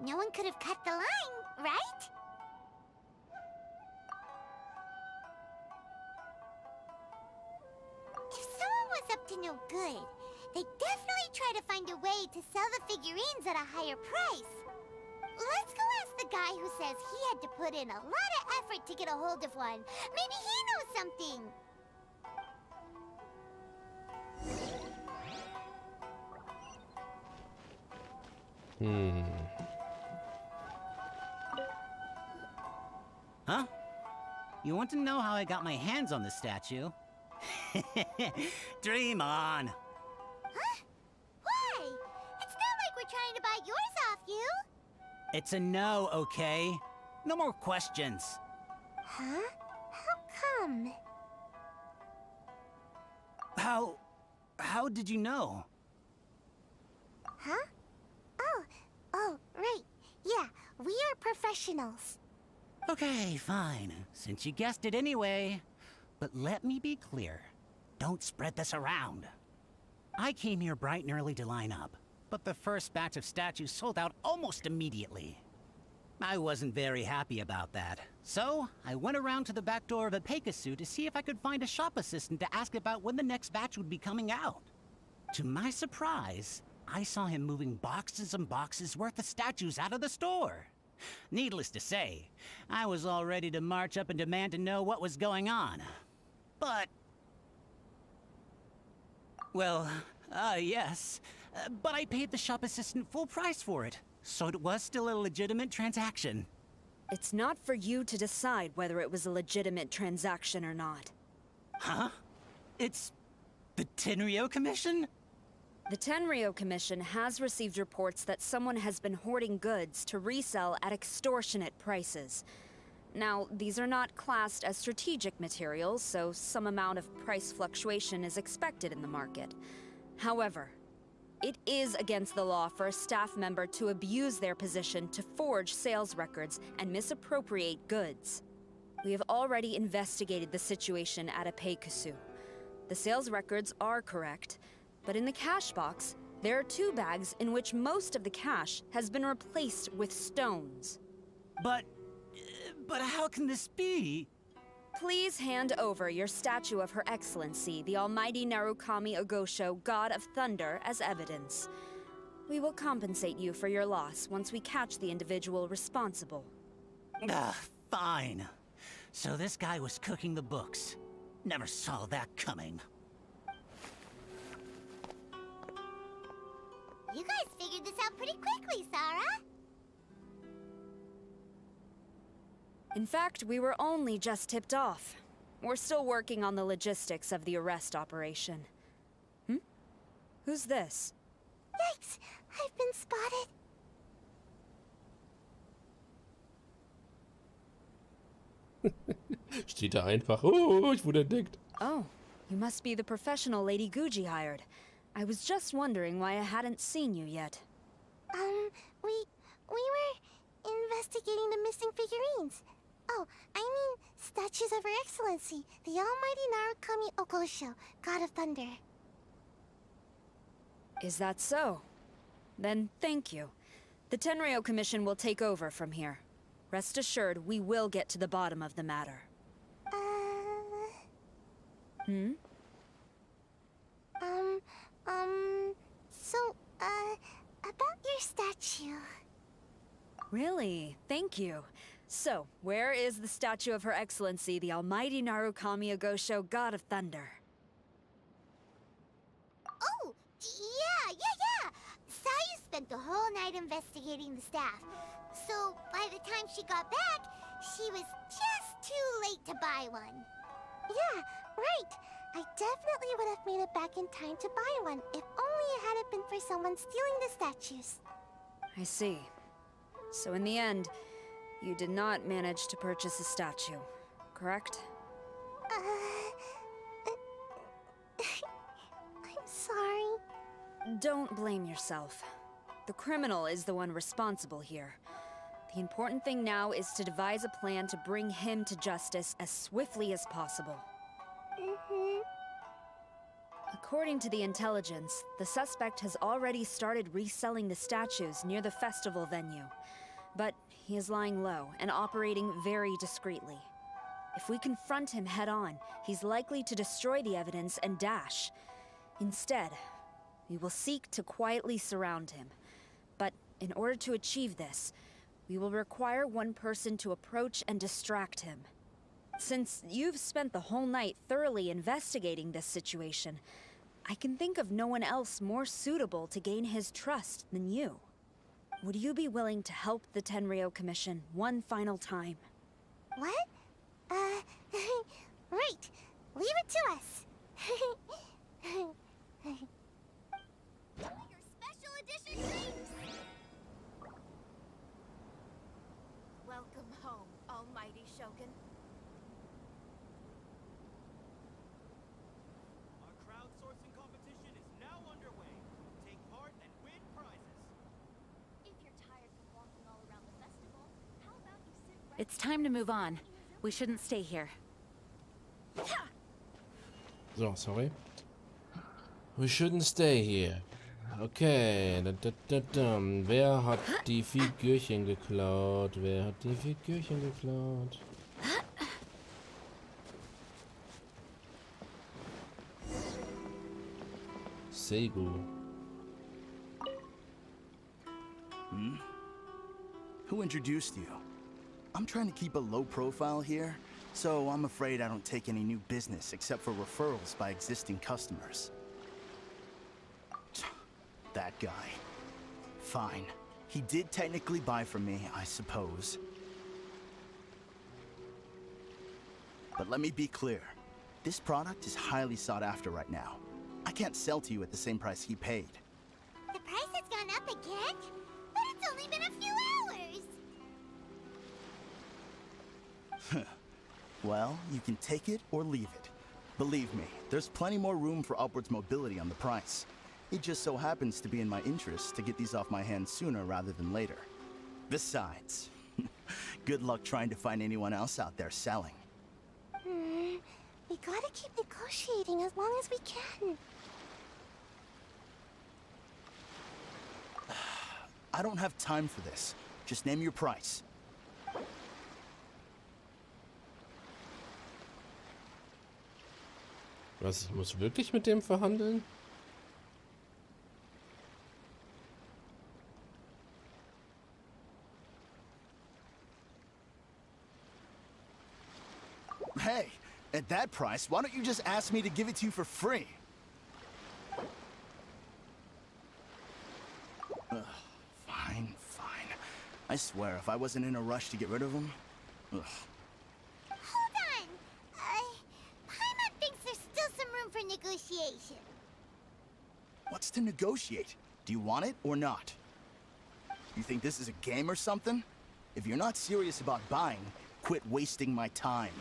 no one could have cut the line, right? If someone was up to no good, they'd definitely try to find a way to sell the figurines at a higher price. Let's go ask the guy who says he had to put in a lot of effort to get a hold of one. Maybe he knows something. Huh? You want to know how I got my hands on the statue? Dream on. Huh? Why? It's not like we're trying to buy yours off you. It's a no, okay? No more questions. Huh? How come? How did you know? Huh? Oh, right. Yeah, we are professionals. Okay, fine. Since you guessed it anyway. But let me be clear. Don't spread this around. I came here bright and early to line up, but the first batch of statues sold out almost immediately. I wasn't very happy about that. So, I went around to the back door of a Pegasus to see if I could find a shop assistant to ask about when the next batch would be coming out. To my surprise, I saw him moving boxes and boxes worth of statues out of the store. Needless to say, I was all ready to march up and demand to know what was going on. But... well, yes. But I paid the shop assistant full price for it, so it was still a legitimate transaction. It's not for you to decide whether it was a legitimate transaction or not. Huh? It's the Tenryo Commission? The Tenryo Commission has received reports that someone has been hoarding goods to resell at extortionate prices. Now, these are not classed as strategic materials, so some amount of price fluctuation is expected in the market. However, it is against the law for a staff member to abuse their position to forge sales records and misappropriate goods. We have already investigated the situation at a Pegasus. The sales records are correct, but in the cash box, there are 2 bags in which most of the cash has been replaced with stones. But how can this be? Please hand over your statue of Her Excellency, the Almighty Narukami Ogosho, God of Thunder, as evidence. We will compensate you for your loss once we catch the individual responsible. Fine. So this guy was cooking the books. Never saw that coming. You guys figured this out pretty quickly, Sarah. In fact, we were only just tipped off. We're still working on the logistics of the arrest operation. Who's this? Yikes! I've been spotted. Steht da einfach. Oh, ich wurde entdeckt. Oh, you must be the professional Lady Guji hired. I was just wondering why I hadn't seen you yet. We were investigating the missing figurines. Oh, I mean, statues of Her Excellency, the Almighty Narukami Ogosho, God of Thunder. Is that so? Then thank you. The Tenryou Commission will take over from here. Rest assured, we will get to the bottom of the matter. About your statue. Really? Thank you. So, where is the statue of Her Excellency, the Almighty Narukami Ogosho, God of Thunder? Oh, yeah! Sayu spent the whole night investigating the staff. So, by the time she got back, she was just too late to buy one. Yeah, right. I definitely would have made it back in time to buy one, if only it hadn't been for someone stealing the statues. I see. So in the end, you did not manage to purchase a statue, correct? I'm sorry. Don't blame yourself. The criminal is the one responsible here. The important thing now is to devise a plan to bring him to justice as swiftly as possible. According to the intelligence, the suspect has already started reselling the statues near the festival venue. But he is lying low and operating very discreetly. If we confront him head-on, he's likely to destroy the evidence and dash. Instead, we will seek to quietly surround him. But in order to achieve this, we will require one person to approach and distract him. Since you've spent the whole night thoroughly investigating this situation, I can think of no one else more suitable to gain his trust than you. Would you be willing to help the Tenryou Commission one final time? What? Right. Leave it to us. Your special edition drinks! Welcome home, Almighty Shogun. Our crowdsourcing competition is now underway. Take part and win prizes. If you're tired of walking all around the festival, how about you sit right It's time to move on. We shouldn't stay here. So, sorry. We shouldn't stay here. Okay. Wer hat die Figürchen geklaut? Wer hat die Figürchen geklaut? Seigu. Who introduced you? I'm trying to keep a low profile here, so I'm afraid I don't take any new business except for referrals by existing customers. That guy. Fine. He did technically buy from me, I suppose. But let me be clear. This product is highly sought after right now. I can't sell to you at the same price he paid. The price has gone up again? But it's only been a few hours! Well, you can take it or leave it. Believe me, there's plenty more room for upwards mobility on the price. It just so happens to be in my interest to get these off my hands sooner rather than later. Besides, good luck trying to find anyone else out there selling. We gotta keep negotiating as long as we can. I don't have time for this. Just name your price. Was, ich muss wirklich mit dem verhandeln? Hey, at that price, why don't you just ask me to give it to you for free? Fine. I swear, if I wasn't in a rush to get rid of him... Hold on! Paimon thinks there's still some room for negotiation. What's to negotiate? Do you want it or not? You think this is a game or something? If you're not serious about buying, quit wasting my time.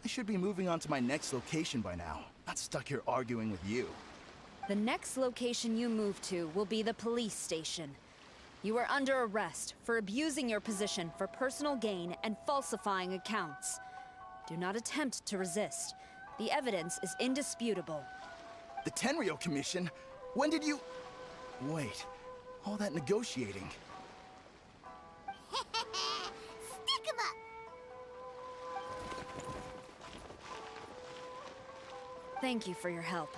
I should be moving on to my next location by now, not stuck here arguing with you. The next location you move to will be the police station. You are under arrest for abusing your position for personal gain and falsifying accounts. Do not attempt to resist. The evidence is indisputable. The Tenryou Commission? When did you... Wait, all that negotiating. Stick 'em up! Thank you for your help.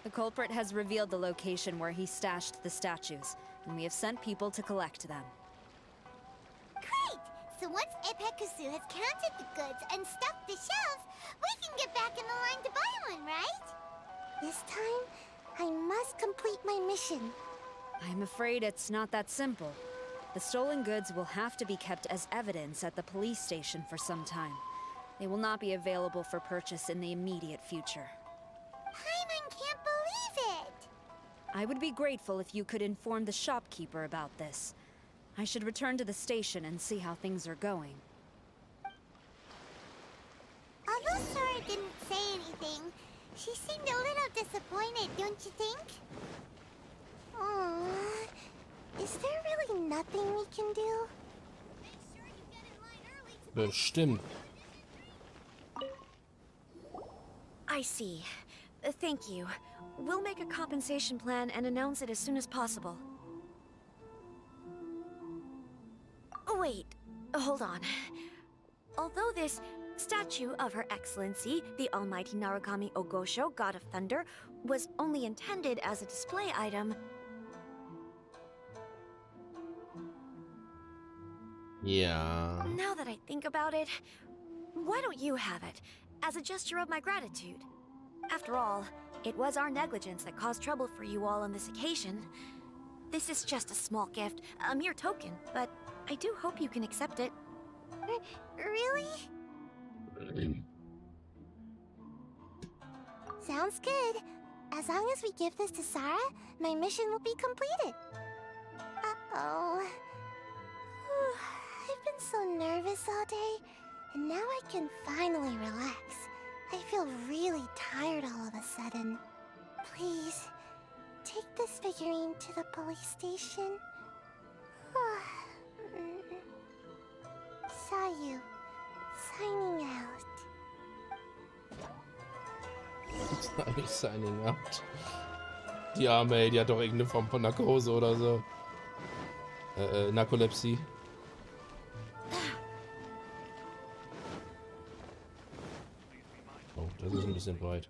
The culprit has revealed the location where he stashed the statues, and we have sent people to collect them. Great! So once Epekusu has counted the goods and stuffed the shelves, we can get back in the line to buy one, right? This time, I must complete my mission. I'm afraid it's not that simple. The stolen goods will have to be kept as evidence at the police station for some time. They will not be available for purchase in the immediate future. Paimon can't believe it! I would be grateful if you could inform the shopkeeper about this. I should return to the station and see how things are going. Although Sora didn't say anything, she seemed a little disappointed, don't you think? Aww. Is there really nothing we can do? Bestimmt. I see. Thank you. We'll make a compensation plan and announce it as soon as possible. Wait, hold on. Although this statue of Her Excellency, the Almighty Narukami Ogosho, God of Thunder, was only intended as a display item... Yeah. Now that I think about it, why don't you have it, as a gesture of my gratitude? After all, it was our negligence that caused trouble for you all on this occasion. This is just a small gift, a mere token, but I do hope you can accept it. Really? Sounds good. As long as we give this to Sarah, my mission will be completed. Uh-oh. I've been so nervous all day, and now I can finally relax. I feel really tired all of a sudden. Please, take this figurine to the police station. Sayu, signing out. Signing out. Die Arme, ey, die hat doch irgendeine Form von Narkose oder so. Narkolepsie. Oh, das ist ein bisschen weit.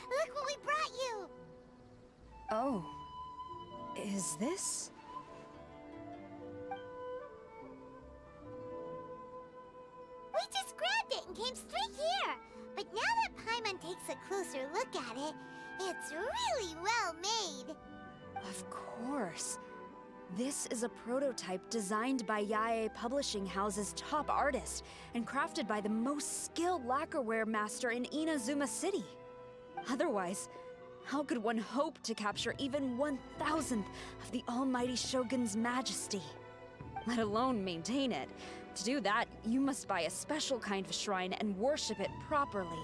Look what we brought you! Oh. Is this? We just grabbed it and came straight here! But now that Paimon takes a closer look at it, it's really well made! Of course. This is a prototype designed by Yae Publishing House's top artist and crafted by the most skilled lacquerware master in Inazuma City. Otherwise, how could one hope to capture even 1,000th of the Almighty Shogun's majesty? Let alone maintain it. To do that, you must buy a special kind of shrine and worship it properly.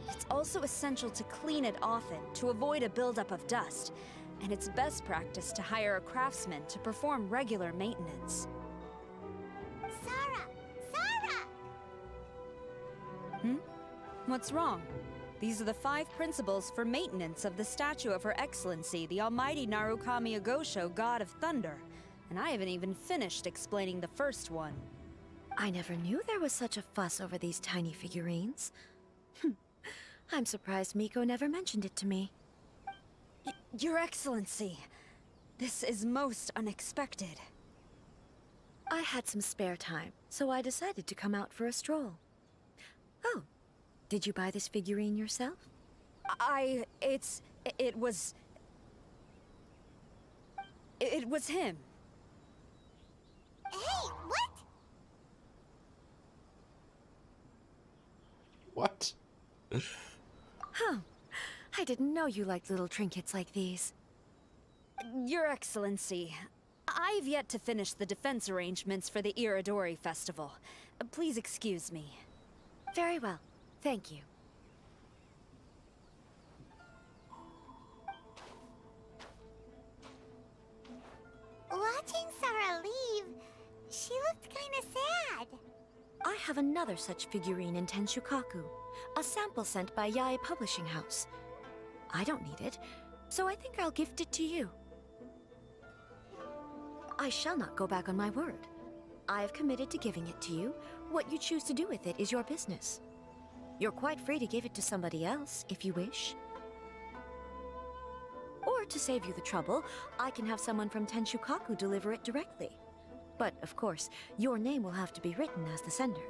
It's also essential to clean it often to avoid a buildup of dust, and it's best practice to hire a craftsman to perform regular maintenance. Sarah! Sarah! What's wrong? These are the 5 principles for maintenance of the statue of Her Excellency, the Almighty Narukami Ogosho, God of Thunder. And I haven't even finished explaining the first one. I never knew there was such a fuss over these tiny figurines. I'm surprised Miko never mentioned it to me. Your Excellency, this is most unexpected. I had some spare time, so I decided to come out for a stroll. Oh, did you buy this figurine yourself? It was him. Hey, what? What? Huh. I didn't know you liked little trinkets like these. Your Excellency, I've yet to finish the defense arrangements for the Ihrer festival. Please excuse me. Very well. Thank you. Watching Sarah leave, she looked kinda sad. I have another such figurine in Tenshukaku, a sample sent by Yae Publishing House. I don't need it, so I think I'll gift it to you. I shall not go back on my word. I have committed to giving it to you. What you choose to do with it is your business. You're quite free to give it to somebody else, if you wish. Or to save you the trouble, I can have someone from Tenshukaku deliver it directly. But, of course, your name will have to be written as the sender.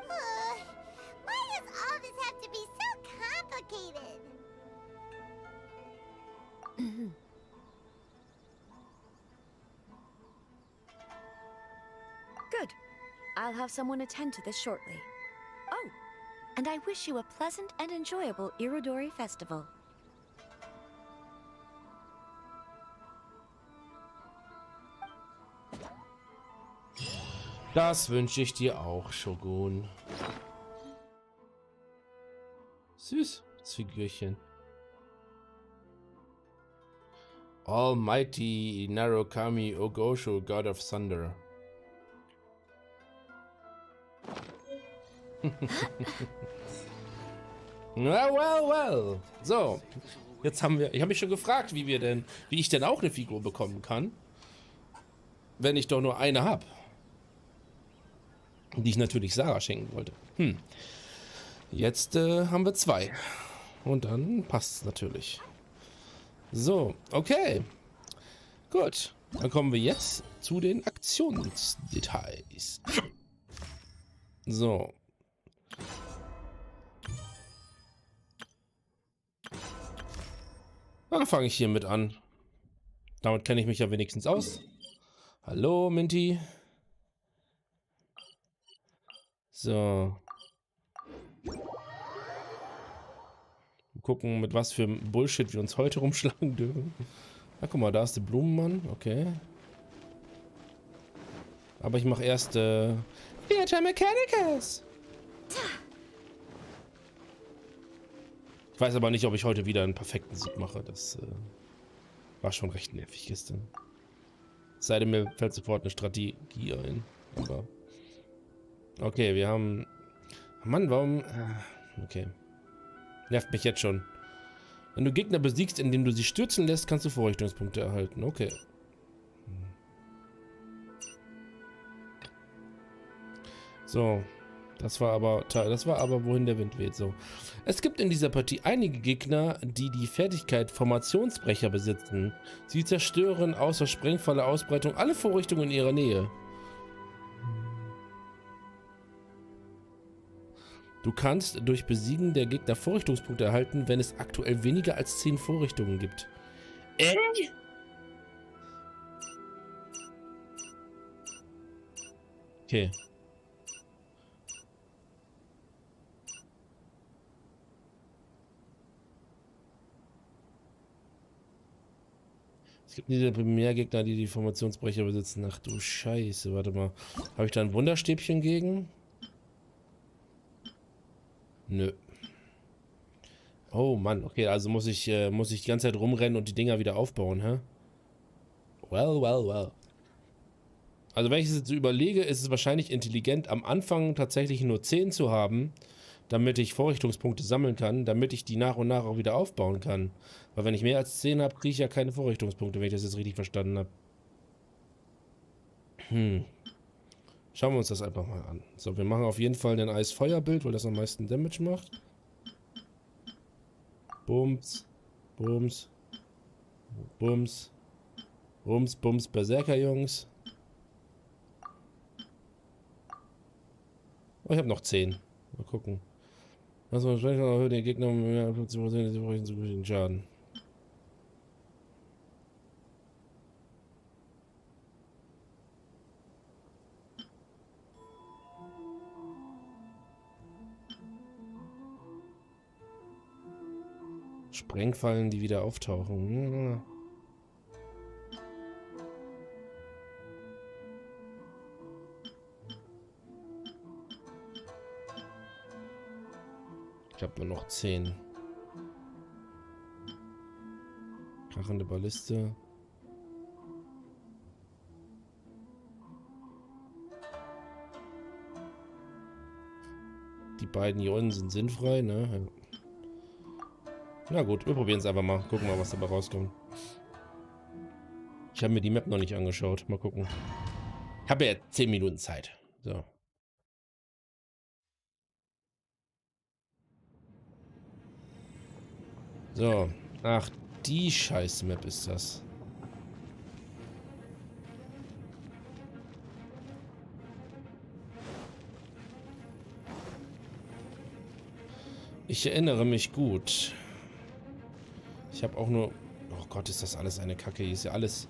Why does all this have to be so complicated? Good. I'll have someone attend to this shortly. Oh, and I wish you a pleasant and enjoyable Ihrer festival. Das wünsche ich dir auch, Shogun. Süß, das Figürchen. Almighty Narukami Ogosho, God of Thunder. Well. So, jetzt haben wir. Ich habe mich schon gefragt, wie ich denn auch eine Figur bekommen kann, wenn ich doch nur eine habe, die ich natürlich Sarah schenken wollte. Jetzt haben wir 2 und dann passt es natürlich. So, okay, gut. Dann kommen wir jetzt zu den Aktionsdetails. So. Dann fange ich hiermit an. Damit kenne ich mich ja wenigstens aus. Hallo, Minty. So. Mal gucken, mit was für Bullshit wir uns heute rumschlagen dürfen. Na, guck mal, da ist der Blumenmann. Okay. Aber ich mache erst Theater Mechanicus. Ich weiß aber nicht, ob ich heute wieder einen perfekten Sieg mache. Das war schon recht nervig gestern. Es sei denn, mir fällt sofort eine Strategie ein. Aber okay, wir haben... Mann, warum... Okay. Nervt mich jetzt schon. Wenn du Gegner besiegst, indem du sie stürzen lässt, kannst du Vorrichtungspunkte erhalten. Okay. So. Das war aber, wohin der Wind weht. So. Es gibt in dieser Partie einige Gegner, die die Fertigkeit Formationsbrecher besitzen. Sie zerstören außer Sprengfalle Ausbreitung alle Vorrichtungen in ihrer Nähe. Du kannst durch Besiegen der Gegner Vorrichtungspunkte erhalten, wenn es aktuell weniger als 10 Vorrichtungen gibt. Okay. Es gibt diese Primärgegner, die die Formationsbrecher besitzen. Ach du Scheiße, warte mal. Habe ich da ein Wunderstäbchen gegen? Nö. Oh Mann, okay, also muss ich die ganze Zeit rumrennen und die Dinger wieder aufbauen, hä? Well. Also wenn ich es jetzt überlege, ist es wahrscheinlich intelligent, am Anfang tatsächlich nur 10 zu haben, damit ich Vorrichtungspunkte sammeln kann, damit ich die nach und nach auch wieder aufbauen kann. Weil wenn ich mehr als 10 habe, kriege ich ja keine Vorrichtungspunkte, wenn ich das jetzt richtig verstanden habe. Schauen wir uns das einfach mal an. So, wir machen auf jeden Fall ein Eis-Feuer-Bild, weil das am meisten Damage macht. Bums, Bums, Bums, Bums, Bums, Berserker, Jungs. Oh, ich habe noch 10. Mal gucken. Was man sprechen, erhöht den Gegner um mehr als 50% des übrigen Schaden. Sprengfallen, die wieder auftauchen. Ich habe nur noch 10. Krachende Balliste. Die beiden hier unten sind sinnfrei, ne? Na gut, wir probieren es einfach mal. Gucken mal, was dabei rauskommt. Ich habe mir die Map noch nicht angeschaut. Mal gucken. Ich habe ja 10 Minuten Zeit. So. So. Ach, die scheiß Map ist das. Ich erinnere mich gut. Ich habe auch nur... Oh Gott, ist das alles eine Kacke. Hier ist ja alles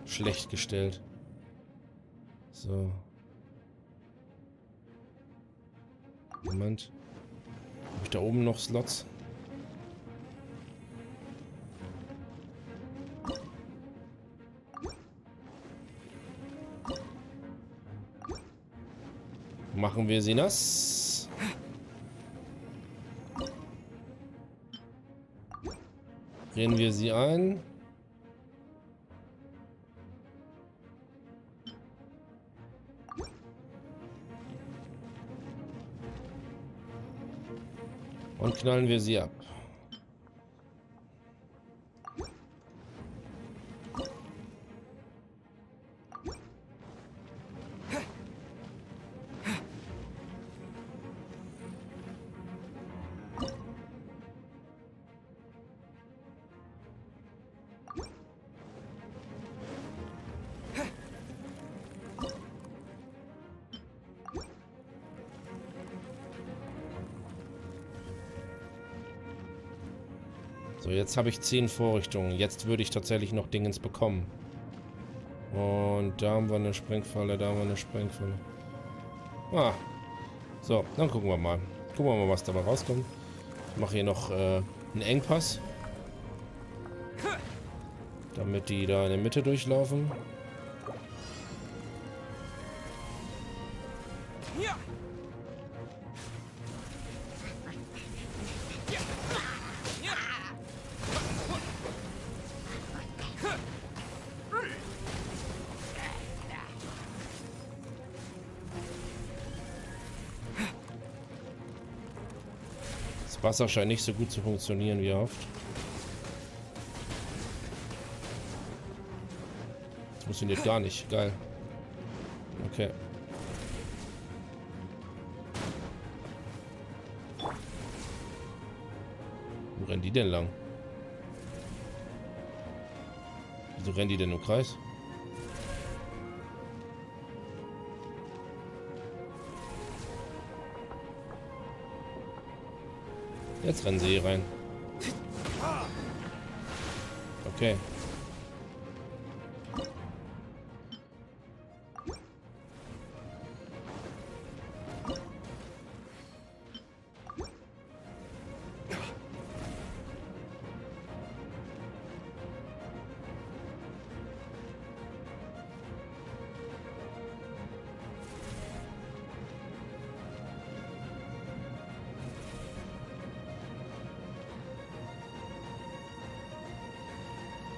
schlecht gestellt. So. Moment. Habe ich da oben noch Slots? Machen wir sie nass. Drehen wir sie ein. Und knallen wir sie ab. So, jetzt habe ich 10 Vorrichtungen. Jetzt würde ich tatsächlich noch Dingens bekommen. Und da haben wir eine Sprengfalle, da haben wir eine Sprengfalle. Ah. So, dann gucken wir mal. Gucken wir mal, was dabei rauskommt. Ich mache hier noch einen Engpass. Damit die da in der Mitte durchlaufen. Das Wasser scheint nicht so gut zu funktionieren wie erhofft. Das funktioniert gar nicht. Geil. Okay. Wo rennen die denn lang? Wieso rennen die denn im Kreis? Jetzt rennen sie hier rein. Okay.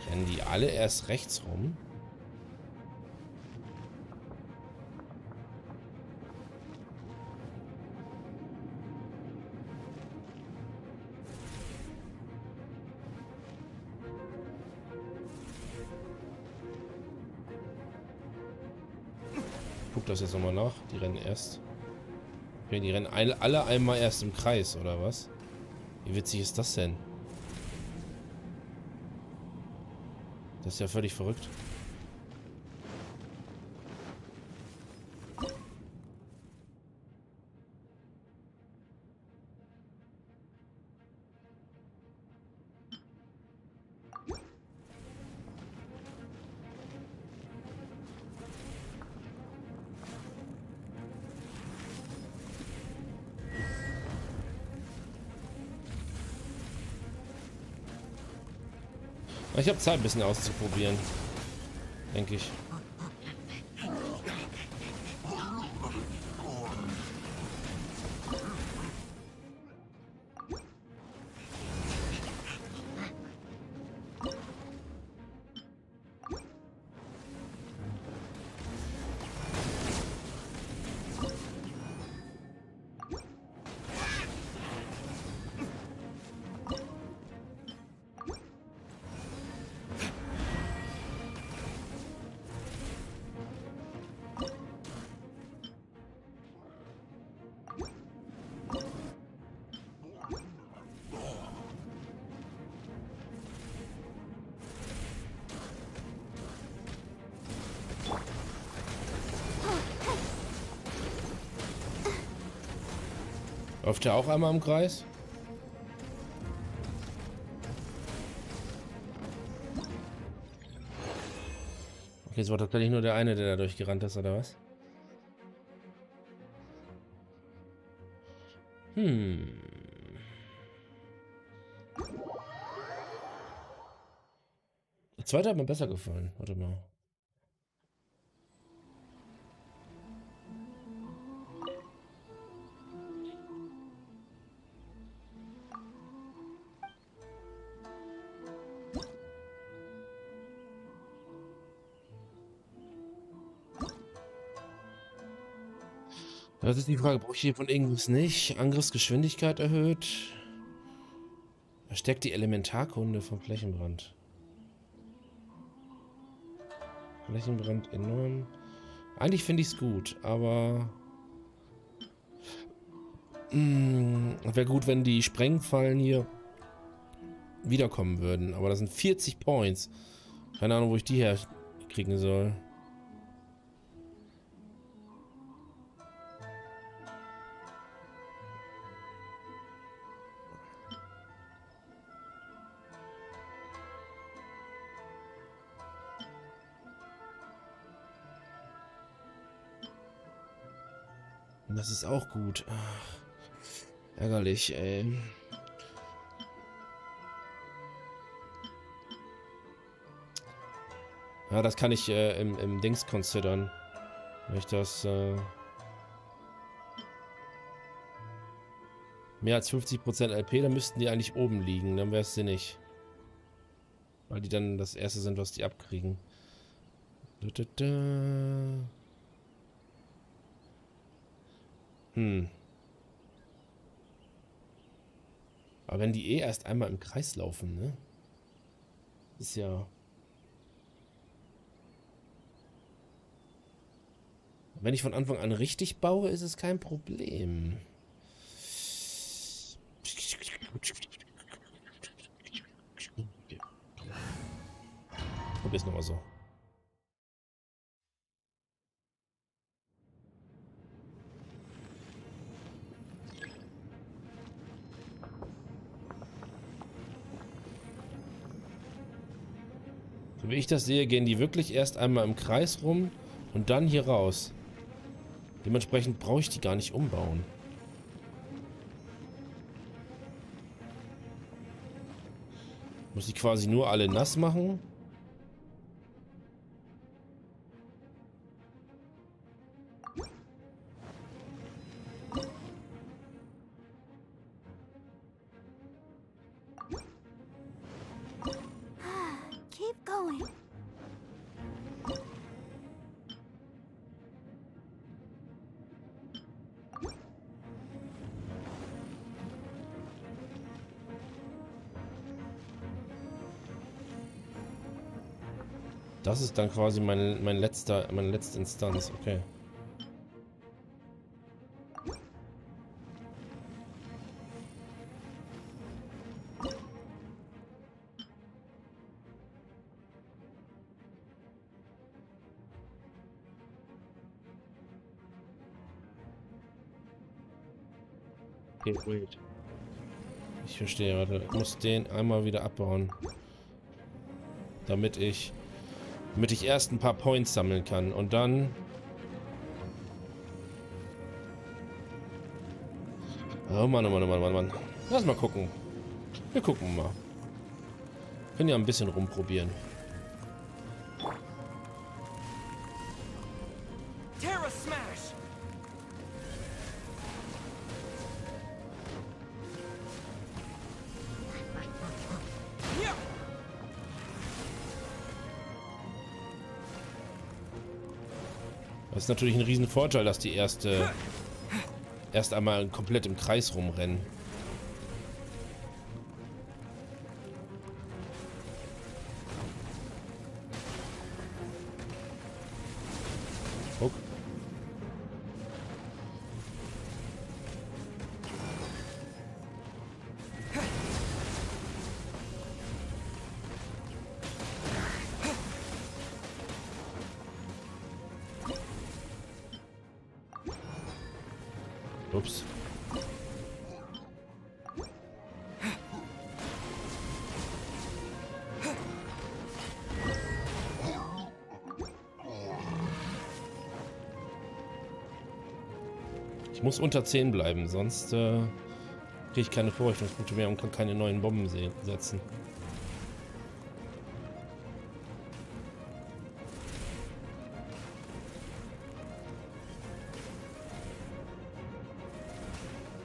Rennen die alle erst rechts rum? Guck das jetzt nochmal nach. Die rennen erst. Okay, die rennen alle einmal erst im Kreis, oder was? Wie witzig ist das denn? Das ist ja völlig verrückt. Ich habe Zeit, ein bisschen auszuprobieren. Denke ich. Läuft der auch einmal im Kreis? Okay, es war tatsächlich nur der eine, der da durchgerannt ist, oder was? Der zweite hat mir besser gefallen. Warte mal. Das ist die Frage, brauche ich hier von irgendwas nicht? Angriffsgeschwindigkeit erhöht. Versteckt die Elementarkunde vom Flächenbrand. Flächenbrand enorm. Eigentlich finde ich es gut, aber wäre gut, wenn die Sprengfallen hier wiederkommen würden. Aber das sind 40 Points. Keine Ahnung, wo ich die herkriegen soll. Das ist auch gut. Ach, ärgerlich, ey. Ja, das kann ich im Dings considern. Wenn ich das mehr als 50% LP, dann müssten die eigentlich oben liegen. Dann wäre es sinnig. Weil die dann das erste sind, was die abkriegen. Aber wenn die erst einmal im Kreis laufen, ne? Ist ja... Wenn ich von Anfang an richtig baue, ist es kein Problem. Probier's nochmal so. So wie ich das sehe, gehen die wirklich erst einmal im Kreis rum und dann hier raus. Dementsprechend brauche ich die gar nicht umbauen. Muss ich quasi nur alle nass machen. Keep going. Das ist dann quasi meine letzte Instanz, okay. Okay, wait. Ich verstehe, warte. Ich muss den einmal wieder abbauen. Damit ich erst ein paar Points sammeln kann und dann... Oh Mann, oh Mann, oh Mann, oh Mann, oh Mann. Lass mal gucken. Wir gucken mal. Können ja ein bisschen rumprobieren. Terra Smash! Das ist natürlich ein riesen Vorteil, dass die erst einmal komplett im Kreis rumrennen. Guck. Ups. Ich muss unter 10 bleiben, sonst kriege ich keine Vorrichtungspunkte mehr und kann keine neuen Bomben setzen.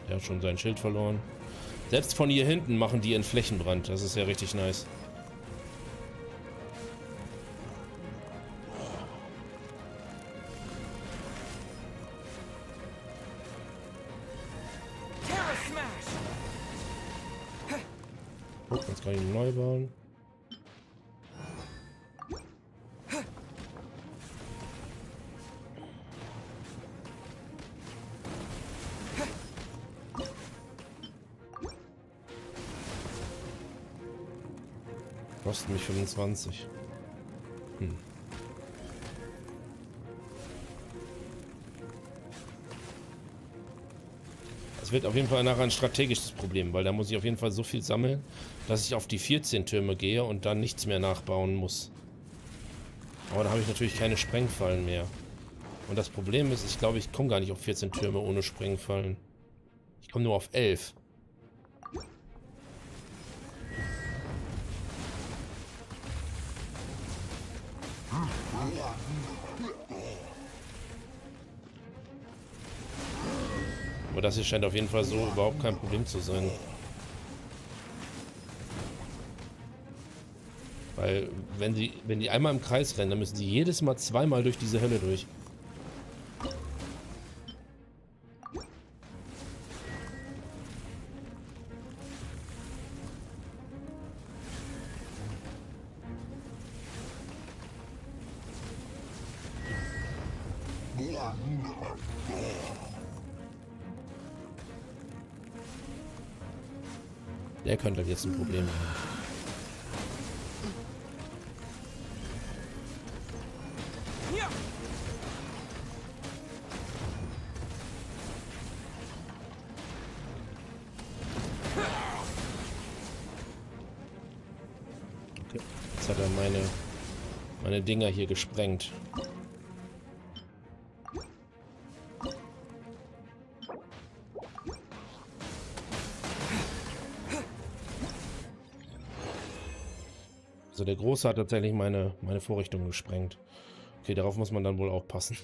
Er hat schon sein Schild verloren. Selbst von hier hinten machen die einen Flächenbrand. Das ist ja richtig nice. Oh, jetzt kann ich ihn neu bauen. Kostet mich 25. Das wird auf jeden Fall nachher ein strategisches Problem, weil da muss ich auf jeden Fall so viel sammeln, dass ich auf die 14 Türme gehe und dann nichts mehr nachbauen muss. Aber da habe ich natürlich keine Sprengfallen mehr. Und das Problem ist, ich glaube, ich komme gar nicht auf 14 Türme ohne Sprengfallen. Ich komme nur auf 11. Aber das hier scheint auf jeden Fall so überhaupt kein Problem zu sein. Weil, wenn die einmal im Kreis rennen, dann müssen sie jedes Mal zweimal durch diese Hölle durch. Der könnte halt jetzt ein Problem haben. Okay, jetzt hat er meine Dinger hier gesprengt. Also der Große hat tatsächlich meine Vorrichtung gesprengt. Okay, darauf muss man dann wohl aufpassen.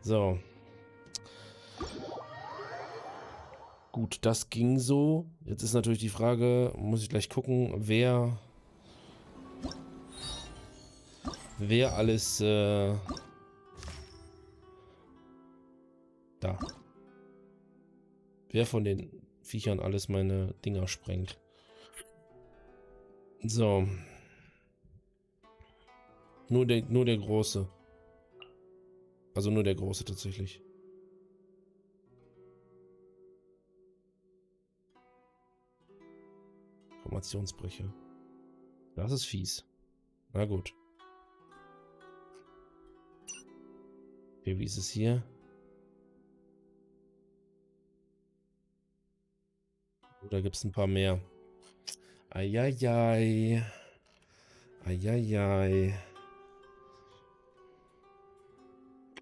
So. Gut, das ging so. Jetzt ist natürlich die Frage, muss ich gleich gucken, wer alles da. Wer von den Viechern alles meine Dinger sprengt. So. Nur der Große. Also nur der Große tatsächlich. Formationsbrüche. Das ist fies. Na gut. Okay, wie ist es hier? Da gibt es ein paar mehr. Eieiei. Eieiei.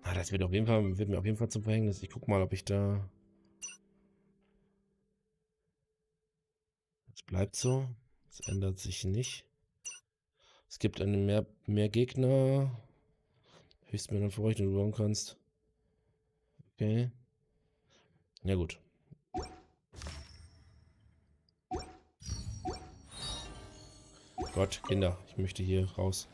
Ah, das wird mir auf jeden Fall zum Verhängnis. Ich guck mal, ob ich da... Es bleibt so. Das ändert sich nicht. Es gibt mehr Gegner. Höchstmenge Vorrichtung, die du bauen kannst. Okay. Ja gut. Gott, Kinder, ich möchte hier raus.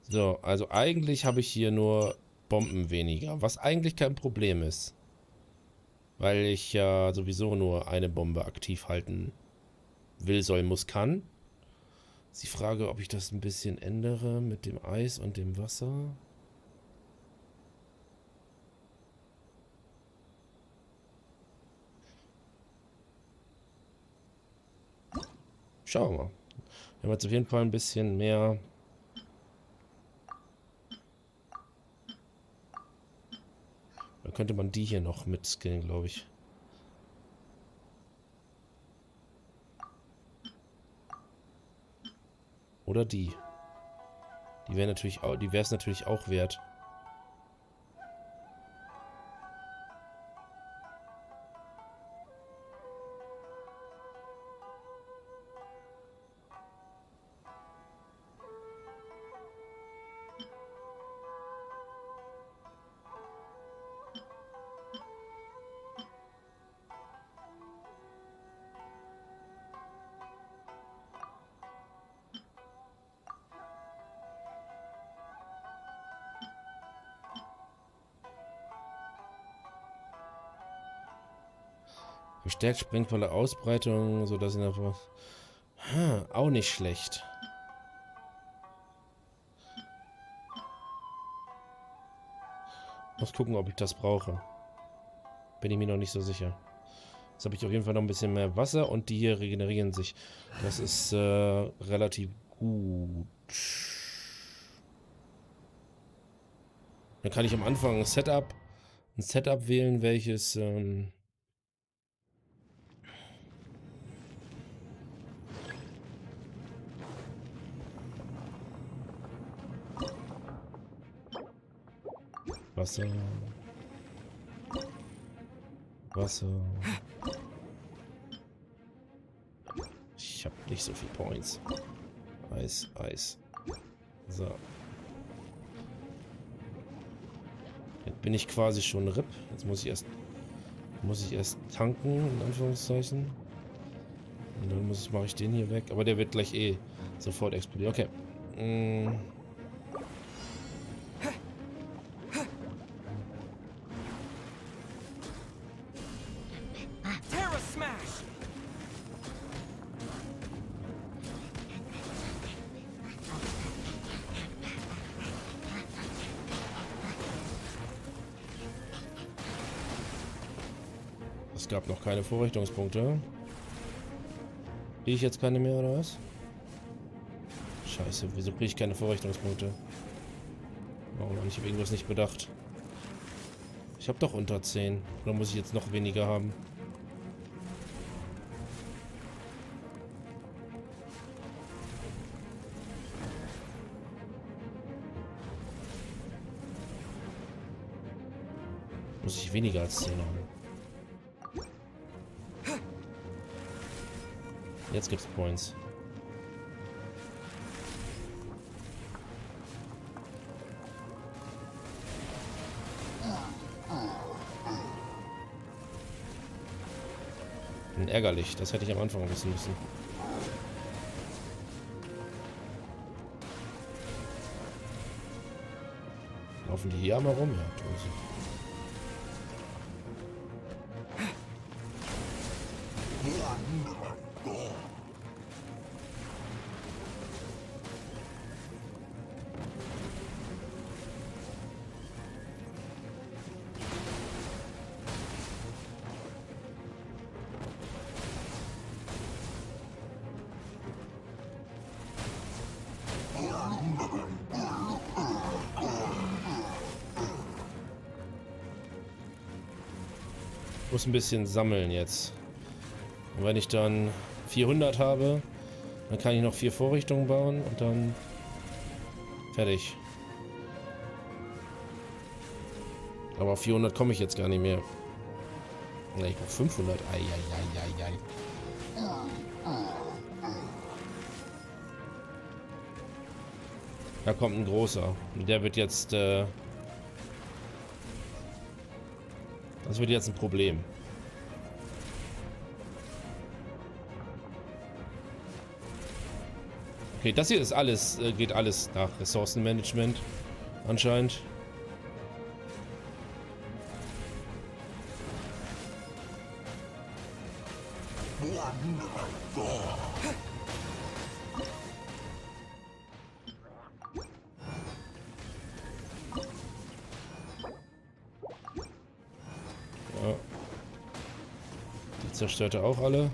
So, also eigentlich habe ich hier nur Bomben weniger, was eigentlich kein Problem ist. Weil ich ja sowieso nur eine Bombe aktiv halten will, soll, muss, kann. Ist die Frage, ob ich das ein bisschen ändere mit dem Eis und dem Wasser. Schauen wir mal. Wir haben jetzt auf jeden Fall ein bisschen mehr. Da könnte man die hier noch mitskillen, glaube ich. Oder die. Die wäre natürlich auch, die wäre es natürlich auch wert. Verstärkt sprengvolle Ausbreitung, sodass in der auch nicht schlecht. Muss gucken, ob ich das brauche. Bin ich mir noch nicht so sicher. Jetzt habe ich auf jeden Fall noch ein bisschen mehr Wasser und die hier regenerieren sich. Das ist relativ gut. Dann kann ich am Anfang ein Setup wählen, welches Wasser. Ich habe nicht so viel Points. Eis. So. Jetzt bin ich quasi schon RIP. Jetzt muss ich erst tanken, in Anführungszeichen. Und dann mache ich den hier weg. Aber der wird gleich sofort explodieren. Okay. Es gab noch keine Vorrichtungspunkte. Kriege ich jetzt keine mehr, oder was? Scheiße, wieso kriege ich keine Vorrichtungspunkte? Oh Mann, ich habe irgendwas nicht bedacht. Ich habe doch unter 10. Oder muss ich jetzt noch weniger haben? Muss ich weniger als 10 haben? Jetzt gibt's Points. Ärgerlich, das hätte ich am Anfang wissen müssen. Laufen die hier einmal rum? Ja, tun sie. Muss ein bisschen sammeln jetzt. Und wenn ich dann 400 habe, dann kann ich noch 4 Vorrichtungen bauen und dann fertig. Aber auf 400 komme ich jetzt gar nicht mehr. Ja, ich brauche 500. Eieieiei. Da kommt ein großer. Der wird jetzt... das wird jetzt ein Problem. Okay, das hier ist alles, geht alles nach Ressourcenmanagement anscheinend. Ja. Die zerstört er auch alle.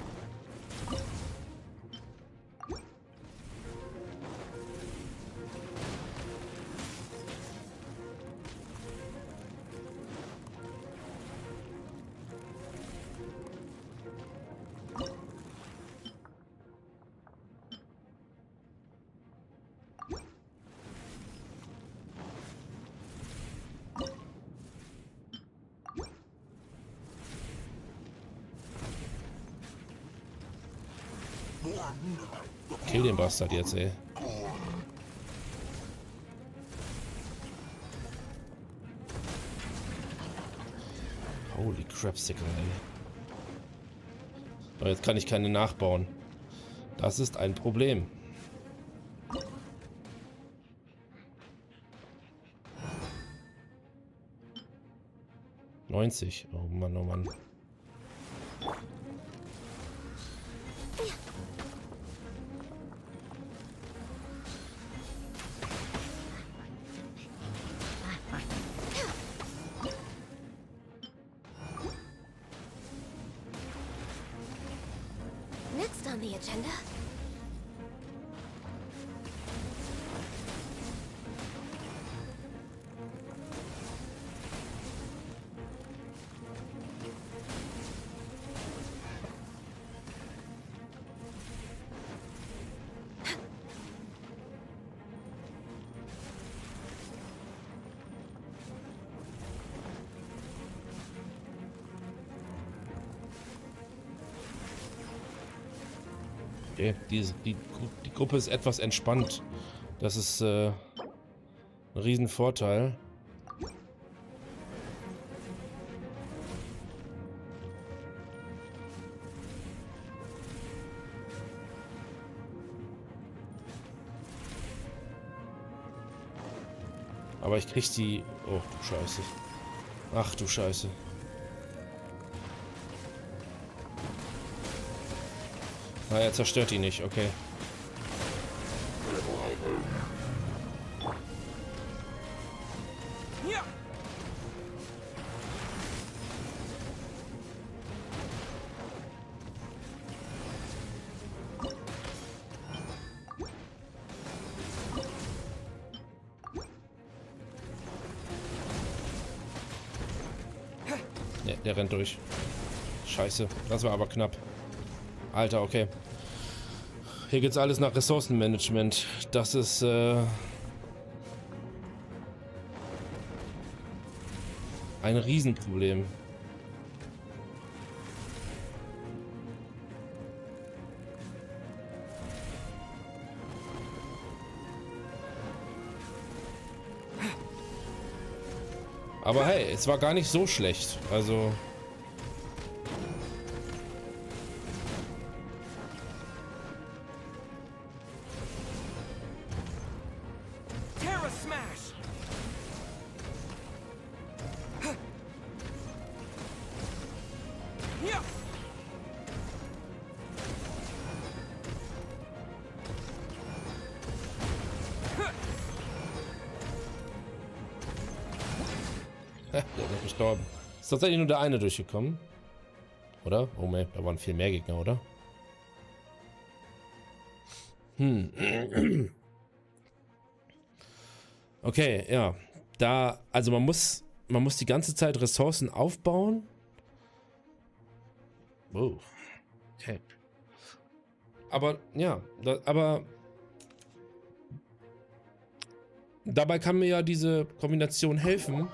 Kill den Bastard jetzt, ey. Holy crapsicle, ey. Aber jetzt kann ich keine nachbauen. Das ist ein Problem. $90. Oh Mann, oh Mann. Next on the agenda. Okay, die Gruppe ist etwas entspannt. Das ist ein Riesenvorteil. Aber ich krieg die... Oh, du Scheiße. Ach du Scheiße. Ah, er zerstört die nicht, okay. Ja, der rennt durch. Scheiße, das war aber knapp. Alter, okay. Hier geht's alles nach Ressourcenmanagement. Das ist ein Riesenproblem. Aber hey, es war gar nicht so schlecht. Also... Der ist gestorben. Ist tatsächlich nur der eine durchgekommen. Oder? Oh man, da waren viel mehr Gegner, oder? Okay, ja. Da, also man muss die ganze Zeit Ressourcen aufbauen. Oh. Okay. Aber, ja, aber dabei kann mir ja diese Kombination helfen,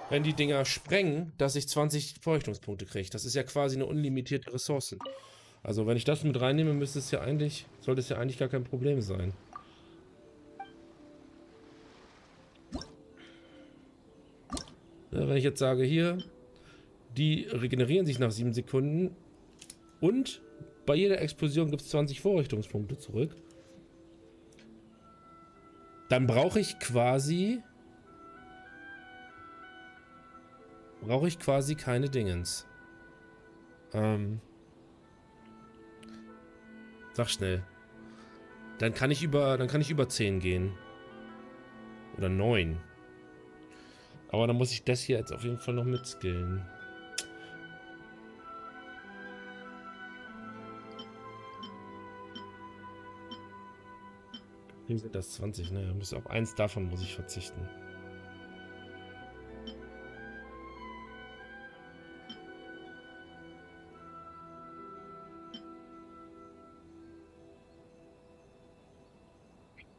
wenn die Dinger sprengen, dass ich 20 Vorrichtungspunkte kriege. Das ist ja quasi eine unlimitierte Ressourcen. Also wenn ich das mit reinnehme, sollte es ja eigentlich gar kein Problem sein. Ja, wenn ich jetzt sage, hier, die regenerieren sich nach 7 Sekunden und bei jeder Explosion gibt es 20 Vorrichtungspunkte zurück, dann brauche ich quasi keine Dingens. Sag schnell. Dann kann ich über 10 gehen. Oder 9. Aber dann muss ich das hier jetzt auf jeden Fall noch mitskillen. Wie sind das 20, ne? Auf eins davon muss ich verzichten.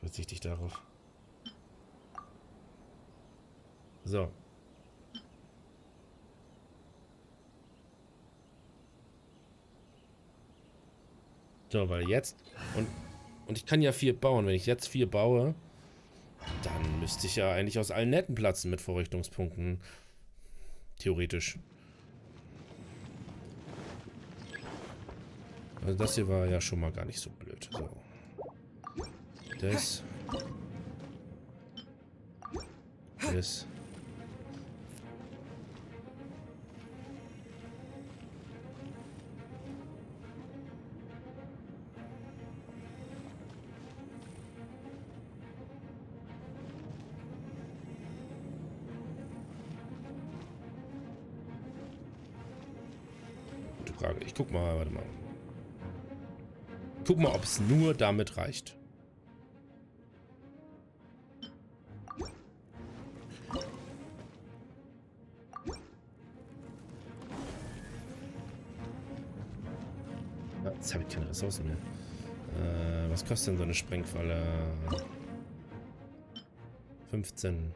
Verzichte ich darauf. So. So, weil jetzt... Und ich kann ja 4 bauen. Wenn ich jetzt 4 baue, dann müsste ich ja eigentlich aus allen Netten platzen mit Vorrichtungspunkten. Theoretisch. Also das hier war ja schon mal gar nicht so blöd. So. Das. Das. Gute Frage. Ich guck mal, warte mal. Guck mal, ob es nur damit reicht. Jetzt habe ich keine Ressourcen mehr. Was kostet denn so eine Sprengfalle? 15.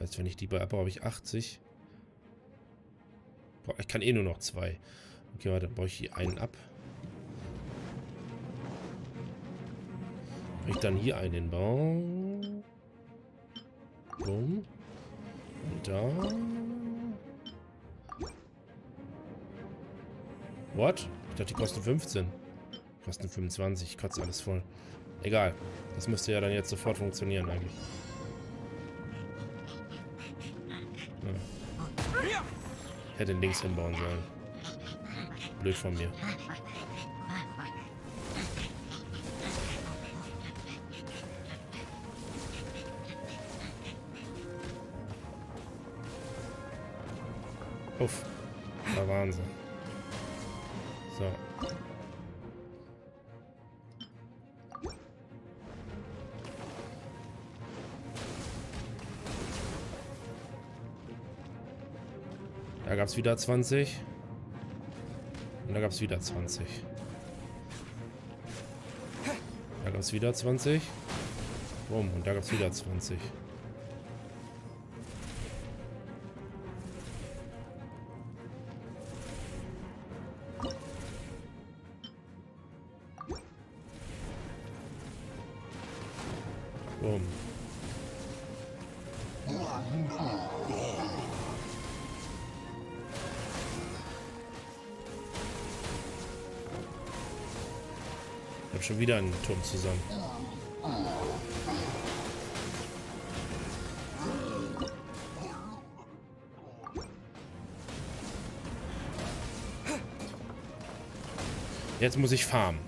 Heißt, wenn ich die bei abbaue, habe ich 80. Boah, ich kann eh nur noch 2. Okay, warte, dann baue ich hier einen ab. Wenn ich dann hier einen hinbaue. Boom. Und da. What? Ich dachte, die kosten 15. Die kosten 25. Ich kotze alles voll. Egal. Das müsste ja dann jetzt sofort funktionieren eigentlich. Ja. Ich hätte den links hinbauen sollen. Blöd von mir. Uff. Da waren sie. So. Da gab es wieder 20. Und da gab es wieder 20. Da gab es wieder 20. Boom. Und da gab es wieder 20. Boom. Ich habe schon wieder einen Turm zusammen. Jetzt muss ich farmen.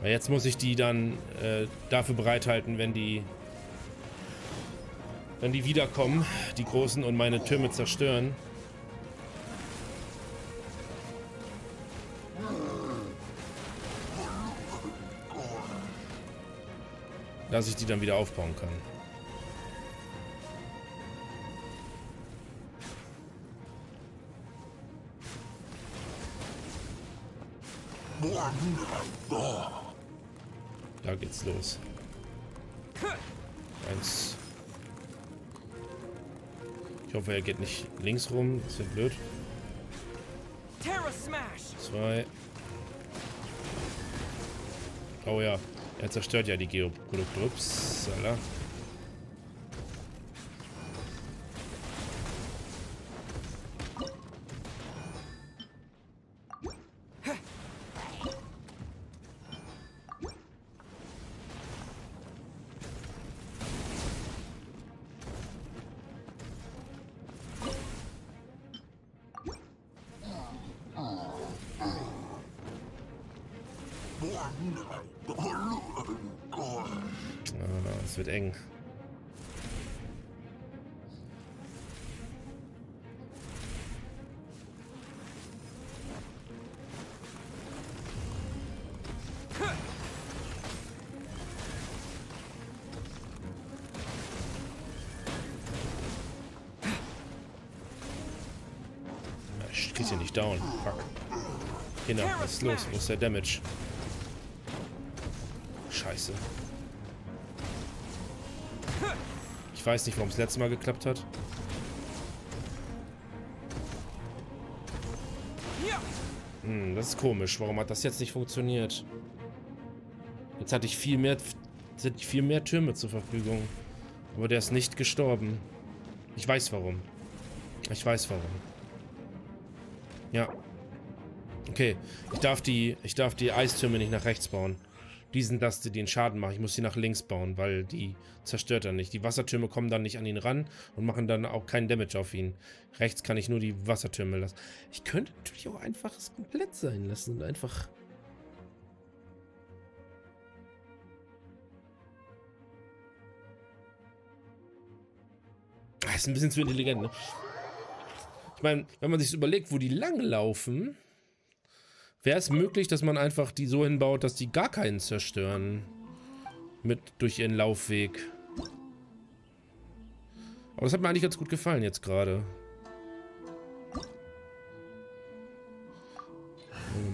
Weil jetzt muss ich die dann dafür bereithalten, wenn die wiederkommen, die Großen, und meine Türme zerstören. Dass ich die dann wieder aufbauen kann. Da geht's los. 1. Ich hoffe, er geht nicht links rum. Das wird blöd. 2. Oh ja, er zerstört ja die Geoprodukte. Ups, Alter. Es wird eng. Ich krieg hier nicht down. Fuck. Kinder, was ist los? Wo ist der Damage? Scheiße. Ich weiß nicht, warum es letztes Mal geklappt hat. Das ist komisch. Warum hat das jetzt nicht funktioniert? Jetzt hatte ich viel mehr Türme zur Verfügung. Aber der ist nicht gestorben. Ich weiß warum. Ich weiß warum. Ja. Okay. Ich darf die Eistürme nicht nach rechts bauen. Die sind das, die den Schaden machen. Ich muss sie nach links bauen, weil die zerstört er nicht. Die Wassertürme kommen dann nicht an ihn ran und machen dann auch keinen Damage auf ihn. Rechts kann ich nur die Wassertürme lassen. Ich könnte natürlich auch einfach es komplett sein lassen und einfach... Das ist ein bisschen zu intelligent, ne? Ich meine, wenn man sich überlegt, wo die lang laufen... Wäre es möglich, dass man einfach die so hinbaut, dass die gar keinen zerstören? Durch ihren Laufweg. Aber das hat mir eigentlich ganz gut gefallen jetzt gerade.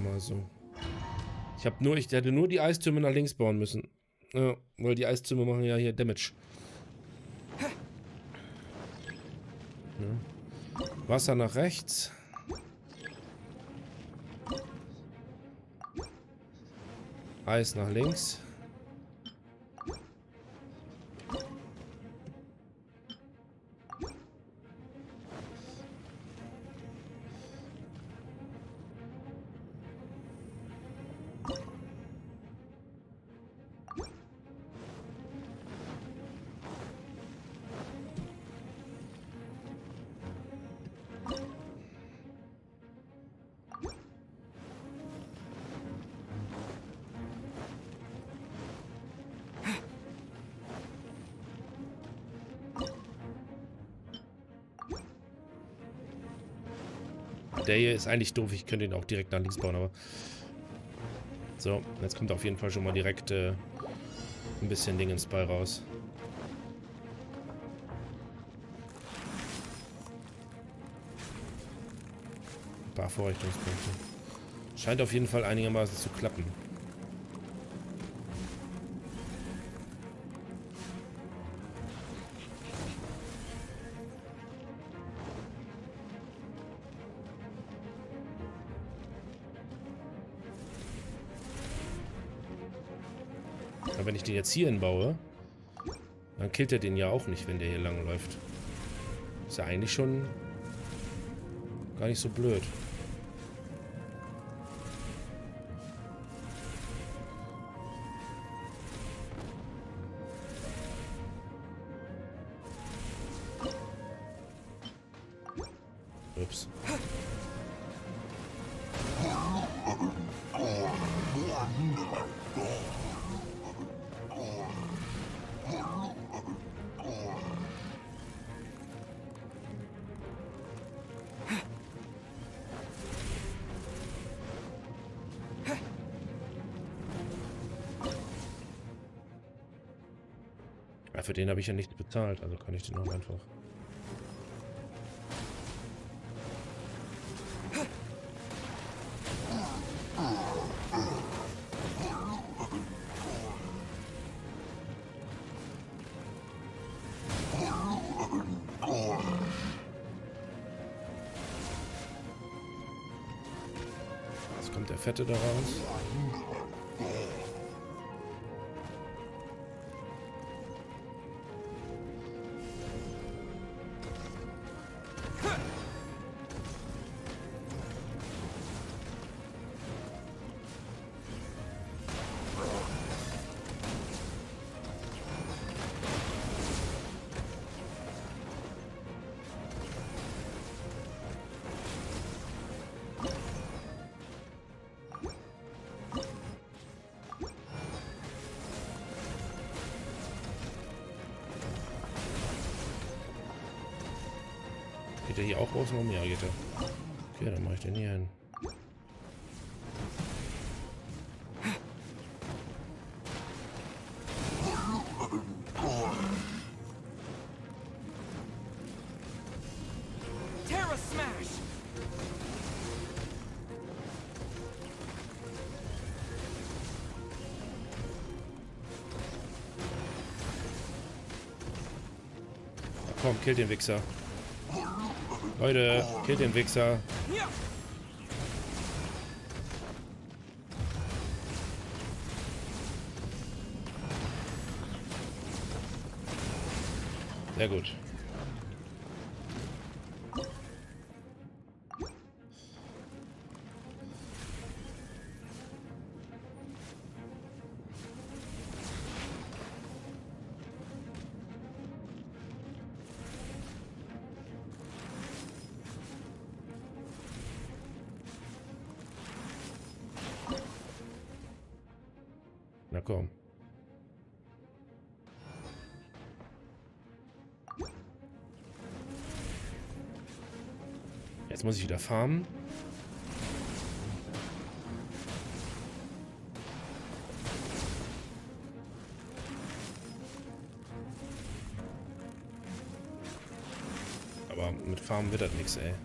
Mal so. Ich hätte nur die Eistürme nach links bauen müssen. Ja, weil die Eistürme machen ja hier Damage. Ja. Wasser nach rechts. Eis nach links. Der hier ist eigentlich doof. Ich könnte ihn auch direkt nach links bauen, aber... So, jetzt kommt auf jeden Fall schon mal direkt ein bisschen Ding ins Ball raus. Ein paar Vorrichtungspunkte. Scheint auf jeden Fall einigermaßen zu klappen. Aber wenn ich den jetzt hier hinbaue, dann killt er den ja auch nicht, wenn der hier lang läuft. Ist ja eigentlich schon gar nicht so blöd. Ups. Für den habe ich ja nichts bezahlt, also kann ich den auch einfach... Jetzt kommt der Fette da raus. Geht der hier auch außen rum? Ja, geht er. Okay, dann mache ich den hier hin. Terra Smash! Komm, kill den Wichser. Leute, killt den Wichser. Sehr gut. Na komm. Jetzt muss ich wieder farmen. Aber mit Farmen wird das nichts, ey.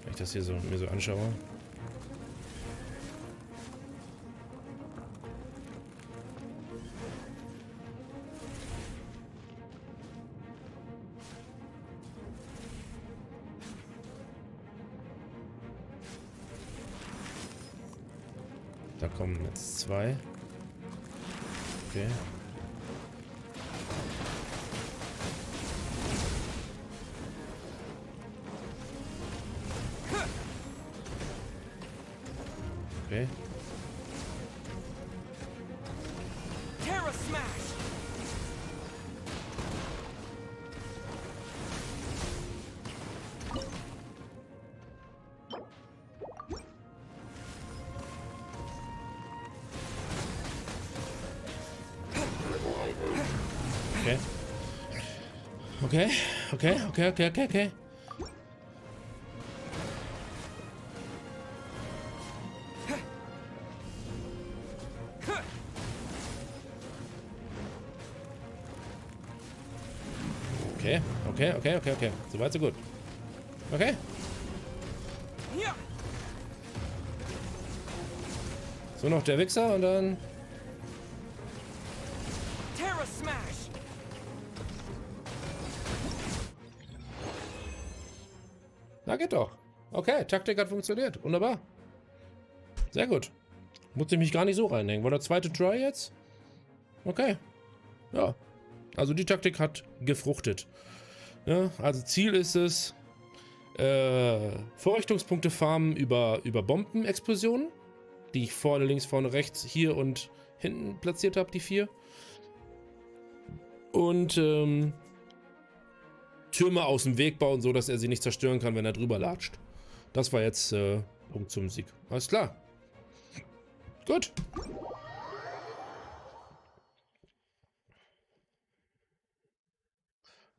Wenn ich das hier so mir so anschaue. Da kommen jetzt 2. Okay. Okay. Terra Smash! Okay. Okay. Okay. Soweit so gut. Okay. So noch der Wichser und dann. Terra Smash! Na, geht doch. Okay, Taktik hat funktioniert. Wunderbar. Sehr gut. Muss ich mich gar nicht so reinhängen. War der zweite Try jetzt? Okay. Ja. Also die Taktik hat gefruchtet. Ja, also Ziel ist es, Vorrichtungspunkte farmen über Bombenexplosionen, die ich vorne, links, vorne, rechts, hier und hinten platziert habe, die 4. Und Türme aus dem Weg bauen, so dass er sie nicht zerstören kann, wenn er drüber latscht. Das war jetzt Punkt zum Sieg. Alles klar. Gut.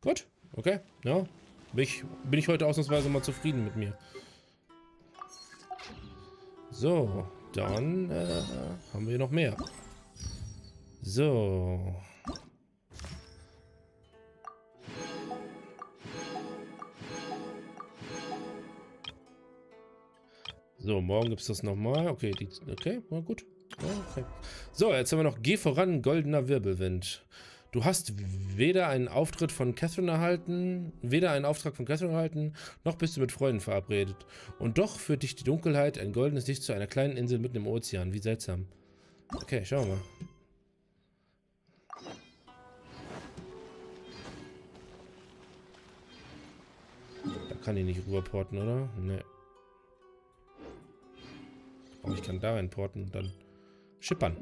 Gut. Okay. Ja. Bin ich heute ausnahmsweise mal zufrieden mit mir. So. Dann haben wir noch mehr. So. So, morgen gibt es das nochmal. Okay, okay, na gut. Ja, okay. So, jetzt haben wir noch Geh voran, goldener Wirbelwind. Du hast weder einen Auftritt von Catherine erhalten, noch bist du mit Freunden verabredet. Und doch führt dich die Dunkelheit, ein goldenes Licht, zu einer kleinen Insel mitten im Ozean. Wie seltsam. Okay, schauen wir mal. Da kann ich nicht rüberporten, oder? Ne. Oh, ich kann da reinporten und dann schippern.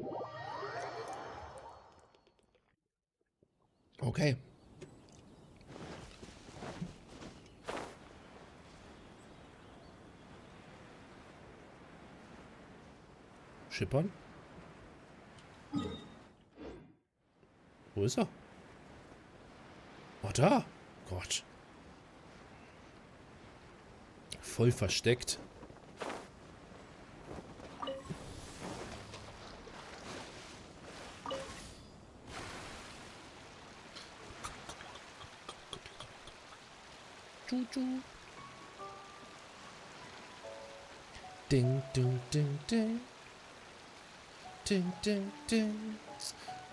Okay. Schippern? Wo ist er? Oh, da. Gott. Voll versteckt. Ding, ding, ding, ding. Ding, ding, ding.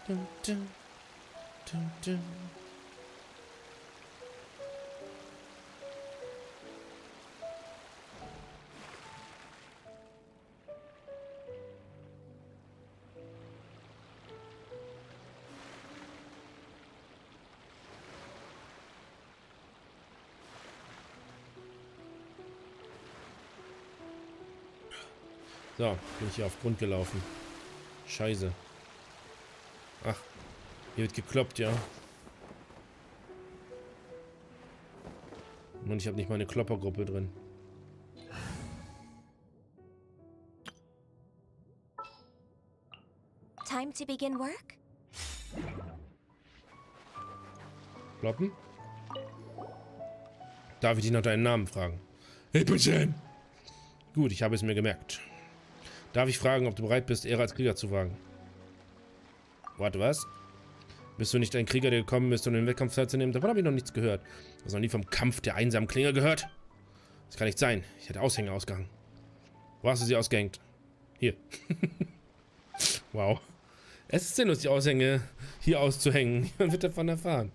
Ding, ding. Ding, ding. So, bin ich hier auf Grund gelaufen. Scheiße. Ach, hier wird gekloppt, ja. Und ich habe nicht mal eine Kloppergruppe drin. Time to begin work? Kloppen? Darf ich dich nach deinen Namen fragen? Hey, bitte! Gut, ich habe es mir gemerkt. Darf ich fragen, ob du bereit bist, Ehre als Krieger zu wagen? Warte, was? Bist du nicht ein Krieger, der gekommen ist, um den Wettkampf teilzunehmen? Davon habe ich noch nichts gehört. Hast du noch nie vom Kampf der einsamen Klinge gehört? Das kann nicht sein. Ich hätte Aushänge ausgehangen. Wo hast du sie ausgehängt? Hier. Wow. Es ist sinnlos, die Aushänge hier auszuhängen. Niemand wird davon erfahren.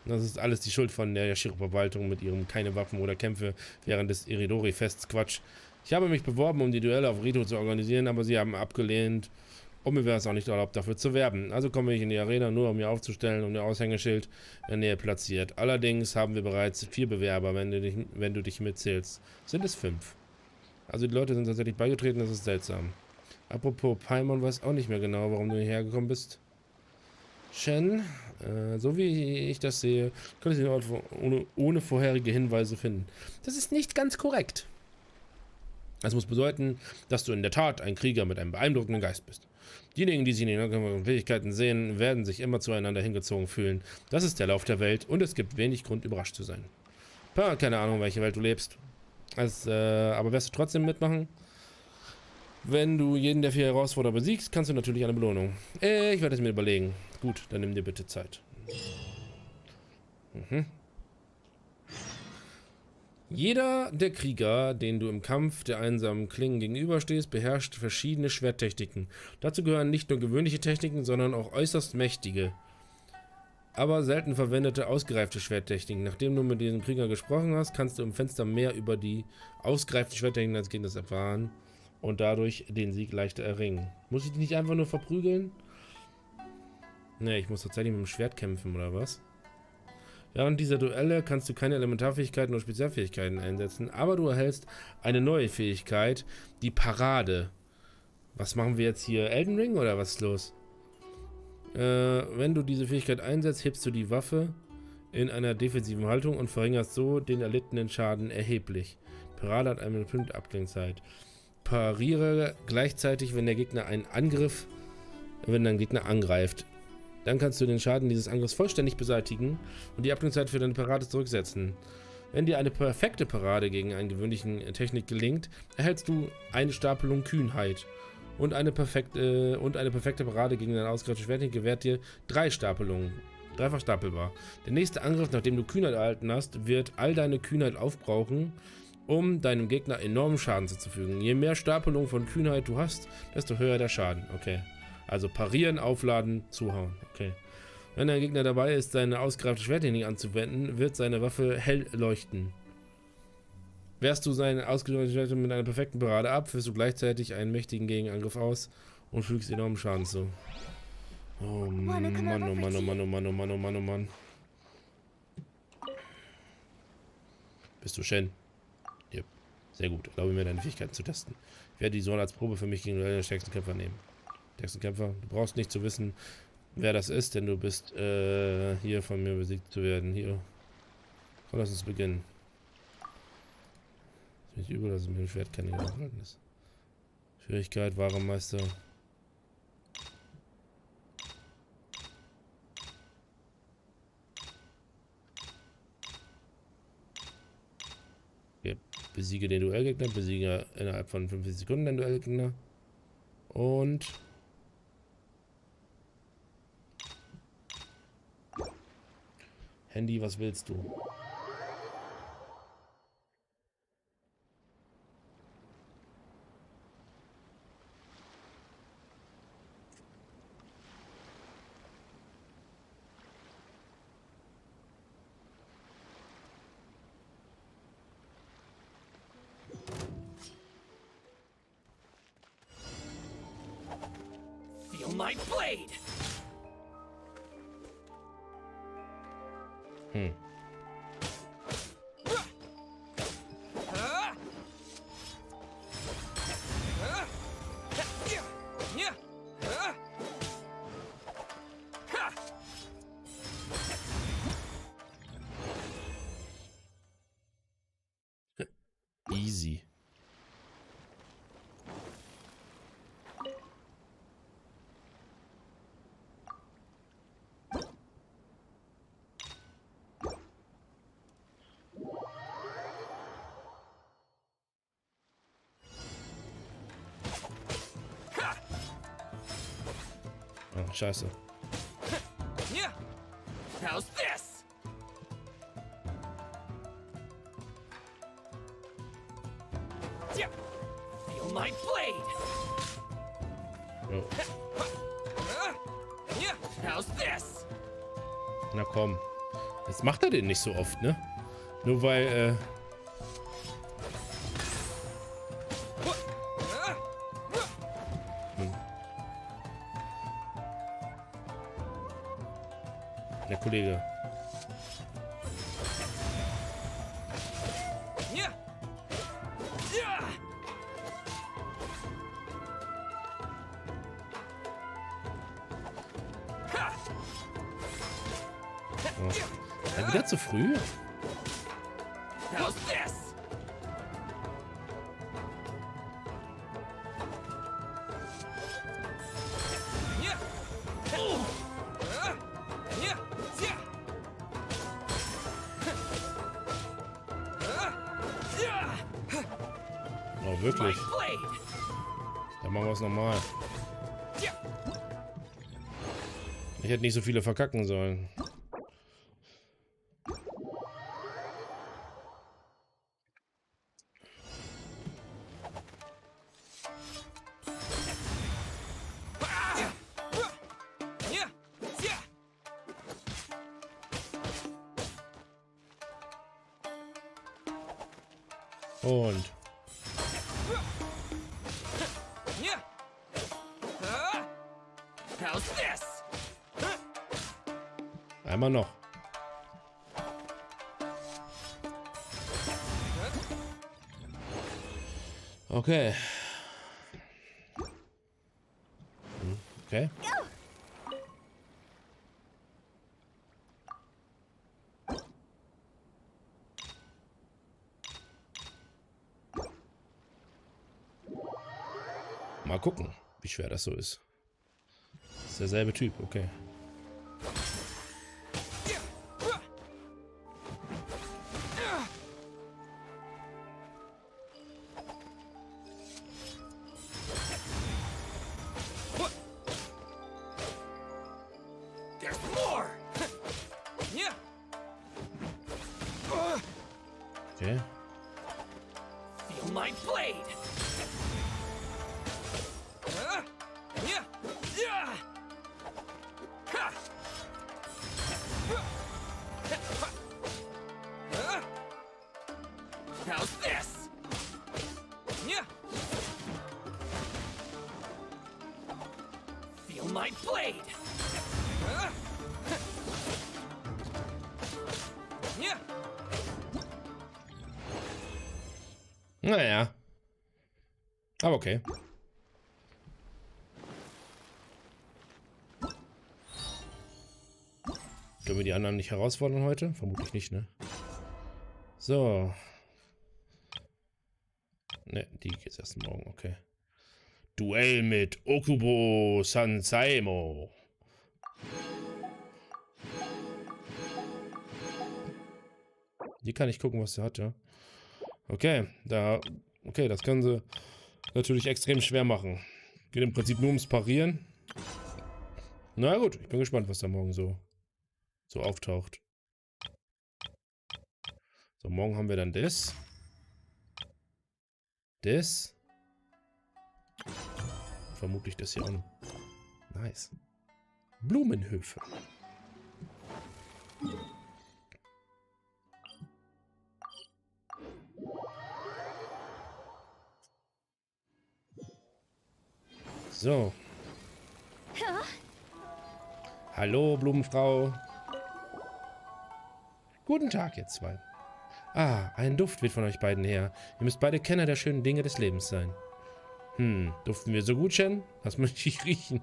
Das ist alles die Schuld von der Yashiro-Verwaltung mit ihrem keine Waffen oder Kämpfe während des Iridori-Fests. Quatsch. Ich habe mich beworben, um die Duelle auf Rito zu organisieren, aber sie haben abgelehnt. Und mir wäre es auch nicht erlaubt, dafür zu werben. Also komme ich in die Arena nur, um mir aufzustellen und ein Aushängeschild in der Nähe platziert. Allerdings haben wir bereits 4 Bewerber, wenn du dich mitzählst. Sind es 5. Also die Leute sind tatsächlich beigetreten, das ist seltsam. Apropos, Paimon weiß auch nicht mehr genau, warum du hierher gekommen bist. Shen, so wie ich das sehe, könntest du den Ort ohne vorherige Hinweise finden. Das ist nicht ganz korrekt. Das muss bedeuten, dass du in der Tat ein Krieger mit einem beeindruckenden Geist bist. Diejenigen, die sich in den Fähigkeiten sehen, werden sich immer zueinander hingezogen fühlen. Das ist der Lauf der Welt und es gibt wenig Grund, überrascht zu sein. Keine Ahnung, welche Welt du lebst. Aber wirst du trotzdem mitmachen? Wenn du jeden der 4 Herausforderer besiegst, kannst du natürlich eine Belohnung. Ich werde es mir überlegen. Gut, dann nimm dir bitte Zeit. Jeder der Krieger, den du im Kampf der einsamen Klingen gegenüberstehst, beherrscht verschiedene Schwerttechniken. Dazu gehören nicht nur gewöhnliche Techniken, sondern auch äußerst mächtige, aber selten verwendete, ausgereifte Schwerttechniken. Nachdem du mit diesem Krieger gesprochen hast, kannst du im Fenster mehr über die ausgereiften Schwerttechniken als Gegners erfahren und dadurch den Sieg leichter erringen. Muss ich dich nicht einfach nur verprügeln? Ne, ich muss tatsächlich mit dem Schwert kämpfen, oder was? Während dieser Duelle kannst du keine Elementarfähigkeiten oder Spezialfähigkeiten einsetzen, aber du erhältst eine neue Fähigkeit, die Parade. Was machen wir jetzt hier? Elden Ring oder was ist los? Wenn du diese Fähigkeit einsetzt, hebst du die Waffe in einer defensiven Haltung und verringerst so den erlittenen Schaden erheblich. Parade hat eine bestimmte Abklingzeit. Pariere gleichzeitig, wenn dein Gegner angreift. Dann kannst du den Schaden dieses Angriffs vollständig beseitigen und die Abklingzeit für deine Parade zurücksetzen. Wenn dir eine perfekte Parade gegen eine gewöhnliche Technik gelingt, erhältst du eine Stapelung Kühnheit. Und eine perfekte Parade gegen eine ausgereifte Schwerttechnik gewährt dir 3 Stapelungen. Dreifach stapelbar. Der nächste Angriff, nachdem du Kühnheit erhalten hast, wird all deine Kühnheit aufbrauchen, um deinem Gegner enormen Schaden zuzufügen. Je mehr Stapelungen von Kühnheit du hast, desto höher der Schaden. Okay. Also parieren, aufladen, zuhauen. Okay. Wenn ein Gegner dabei ist, seine ausgereifte Schwerttechnik anzuwenden, wird seine Waffe hell leuchten. Wehrst du seine ausgereifte Schwerttechnik mit einer perfekten Parade ab, führst du gleichzeitig einen mächtigen Gegenangriff aus und fügst enormen Schaden zu. Oh Mann, oh Mann, oh Mann, oh Mann, oh Mann, oh Mann, oh Mann, oh Mann. Bist du Shen? Yep. Sehr gut. Erlaube mir, deine Fähigkeiten zu testen. Ich werde die Sohn als Probe für mich gegen den stärksten Kämpfer nehmen. Stärksten Kämpfer. Du brauchst nicht zu wissen, wer das ist, denn du bist hier von mir besiegt zu werden. Hier. Komm, lass uns beginnen. Ist nicht übel, dass es mit dem Schwert keine gehalten ist. Schwierigkeit, wahrer Meister. Okay. Besiege den Duellgegner, besiege innerhalb von 50 Sekunden den Duellgegner. Und Handy, was willst du? Feel my blade. Easy. Oh, scheiße. How's this? Feel my blade. Jo. How's this? Na komm. Jetzt macht er den nicht so oft, ne? Nur weil, Der Kollege. Wieder zu früh? How's this? Oh, wirklich? Dann machen wir es nochmal. Ich hätte nicht so viele verkacken sollen. Und einmal noch. Okay. Okay. Mal gucken, wie schwer das so ist. Das ist derselbe Typ, okay. Okay. Feel my blade. How's this? Yeah. Feel my blade. Yeah. Naja. Aber okay. Können wir die anderen nicht herausfordern heute? Vermutlich nicht, ne? So. Ne, die geht's erst morgen, okay. Duell mit Ookubo Sanzaemon. Die kann ich gucken, was der hat, ja. Okay, okay, das können sie natürlich extrem schwer machen. Geht im Prinzip nur ums Parieren. Na gut, ich bin gespannt, was da morgen so auftaucht. So, morgen haben wir dann das. Das. Vermutlich das hier auch noch. Nice. Blumenhöfe. So. Hallo, Blumenfrau. Guten Tag, ihr zwei. Ah, ein Duft weht von euch beiden her. Ihr müsst beide Kenner der schönen Dinge des Lebens sein. Duften wir so gut, Shen? Was möchte ich riechen?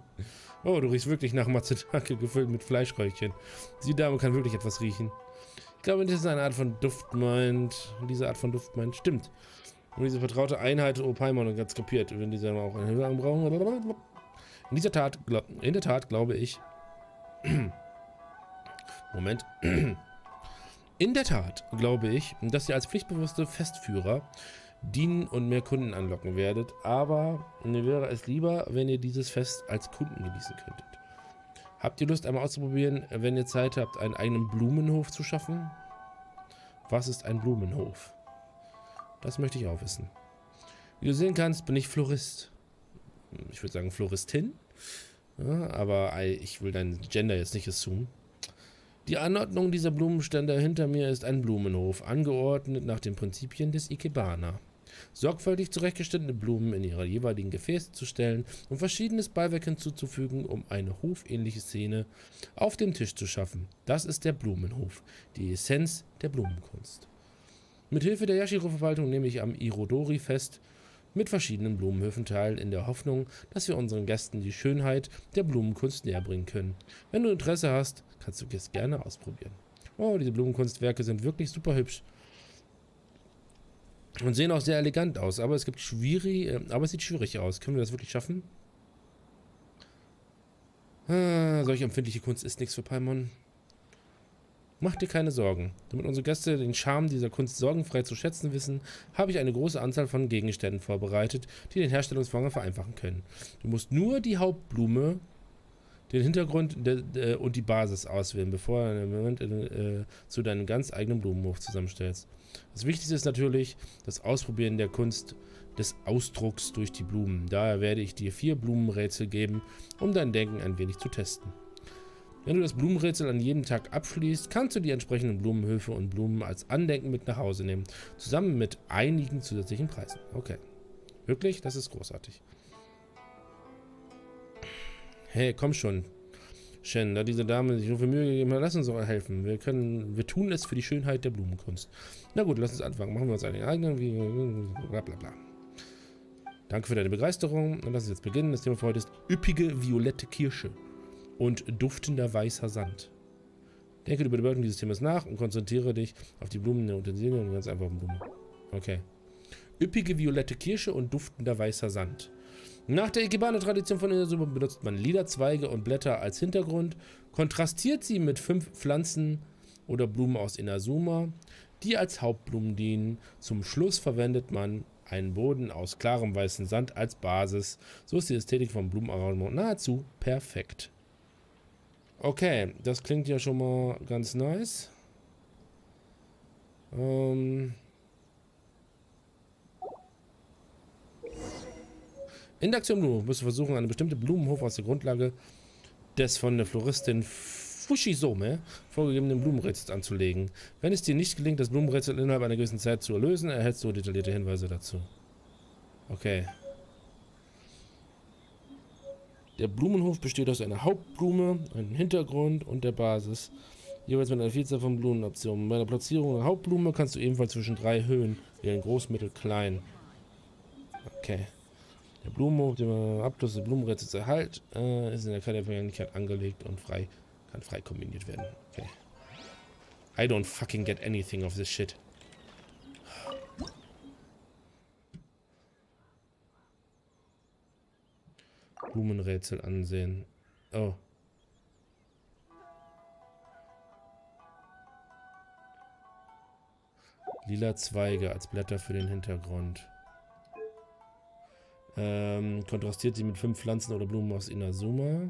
Oh, du riechst wirklich nach Mazzetake, gefüllt mit Fleischräuchchen. Die Dame kann wirklich etwas riechen. Ich glaube, das ist eine Art von Duft meint. Diese Art von Duft meint. Stimmt. Und diese vertraute Einheit, oh Paimon, ganz kapiert. Wenn diese auch eine Höhe anbrauchen. In der Tat glaube ich. Moment. In der Tat glaube ich, dass ihr als pflichtbewusste Festführer dienen und mehr Kunden anlocken werdet, aber mir wäre es lieber, wenn ihr dieses Fest als Kunden genießen könntet. Habt ihr Lust, einmal auszuprobieren, wenn ihr Zeit habt, einen eigenen Blumenhof zu schaffen? Was ist ein Blumenhof? Das möchte ich auch wissen. Wie du sehen kannst, bin ich Florist. Ich würde sagen Floristin, ja, aber ich will dein Gender jetzt nicht assumen. Die Anordnung dieser Blumenstände hinter mir ist ein Blumenhof, angeordnet nach den Prinzipien des Ikebana. Sorgfältig zurechtgeschnittene Blumen in ihre jeweiligen Gefäße zu stellen und verschiedenes Beiwerk hinzuzufügen, um eine hofähnliche Szene auf dem Tisch zu schaffen. Das ist der Blumenhof, die Essenz der Blumenkunst. Mit Hilfe der Yashiro-Verwaltung nehme ich am Irodori-Fest mit verschiedenen Blumenhöfen teil, in der Hoffnung, dass wir unseren Gästen die Schönheit der Blumenkunst näher bringen können. Wenn du Interesse hast, kannst du es gerne ausprobieren. Oh, diese Blumenkunstwerke sind wirklich super hübsch. Und sehen auch sehr elegant aus, aber es sieht schwierig aus. Können wir das wirklich schaffen? Solch empfindliche Kunst ist nichts für Paimon. Mach dir keine Sorgen. Damit unsere Gäste den Charme dieser Kunst sorgenfrei zu schätzen wissen, habe ich eine große Anzahl von Gegenständen vorbereitet, die den Herstellungsvorgang vereinfachen können. Du musst nur die Hauptblume, den Hintergrund und die Basis auswählen, bevor du einen Moment zu deinem ganz eigenen Blumenhof zusammenstellst. Das Wichtigste ist natürlich das Ausprobieren der Kunst des Ausdrucks durch die Blumen. Daher werde ich dir 4 Blumenrätsel geben, um dein Denken ein wenig zu testen. Wenn du das Blumenrätsel an jedem Tag abschließt, kannst du die entsprechenden Blumenhöfe und Blumen als Andenken mit nach Hause nehmen, zusammen mit einigen zusätzlichen Preisen. Okay. Wirklich? Das ist großartig. Hey, komm schon. Shen, da diese Dame sich so viel Mühe gegeben hat, lass uns doch helfen. Wir tun es für die Schönheit der Blumenkunst. Na gut, lass uns anfangen. Machen wir uns einen eigenen, bla bla bla. Danke für deine Begeisterung. Und lass uns jetzt beginnen. Das Thema für heute ist üppige violette Kirsche und duftender weißer Sand. Denke über die Bedeutung dieses Themas nach und konzentriere dich auf die Blumen der Utensilien und ganz einfachen Blumen. Okay. Üppige violette Kirsche und duftender weißer Sand. Nach der Ikebana-Tradition von Inazuma benutzt man lila Zweige und Blätter als Hintergrund, kontrastiert sie mit 5 Pflanzen oder Blumen aus Inazuma, die als Hauptblumen dienen. Zum Schluss verwendet man einen Boden aus klarem weißem Sand als Basis. So ist die Ästhetik vom Blumenarrangement nahezu perfekt. Okay, das klingt ja schon mal ganz nice. In der Aktion Blumenhof musst du versuchen, eine bestimmte Blumenhof aus der Grundlage des von der Floristin Fushizome vorgegebenen Blumenrätsel anzulegen. Wenn es dir nicht gelingt, das Blumenrätsel innerhalb einer gewissen Zeit zu lösen, erhältst du detaillierte Hinweise dazu. Okay. Der Blumenhof besteht aus einer Hauptblume, einem Hintergrund und der Basis. Jeweils mit einer Vielzahl von Blumenoptionen. Bei der Platzierung der Hauptblume kannst du ebenfalls zwischen 3 Höhen wählen. Groß, mittel, klein. Okay. Der Blumenhof, der Abschluss des Blumenrätsels Erhalt, ist in der Karte der Vergänglichkeit angelegt und kann frei kombiniert werden. Okay. I don't fucking get anything of this shit. Blumenrätsel ansehen. Oh. Lila Zweige als Blätter für den Hintergrund. Kontrastiert sie mit 5 Pflanzen oder Blumen aus Inazuma.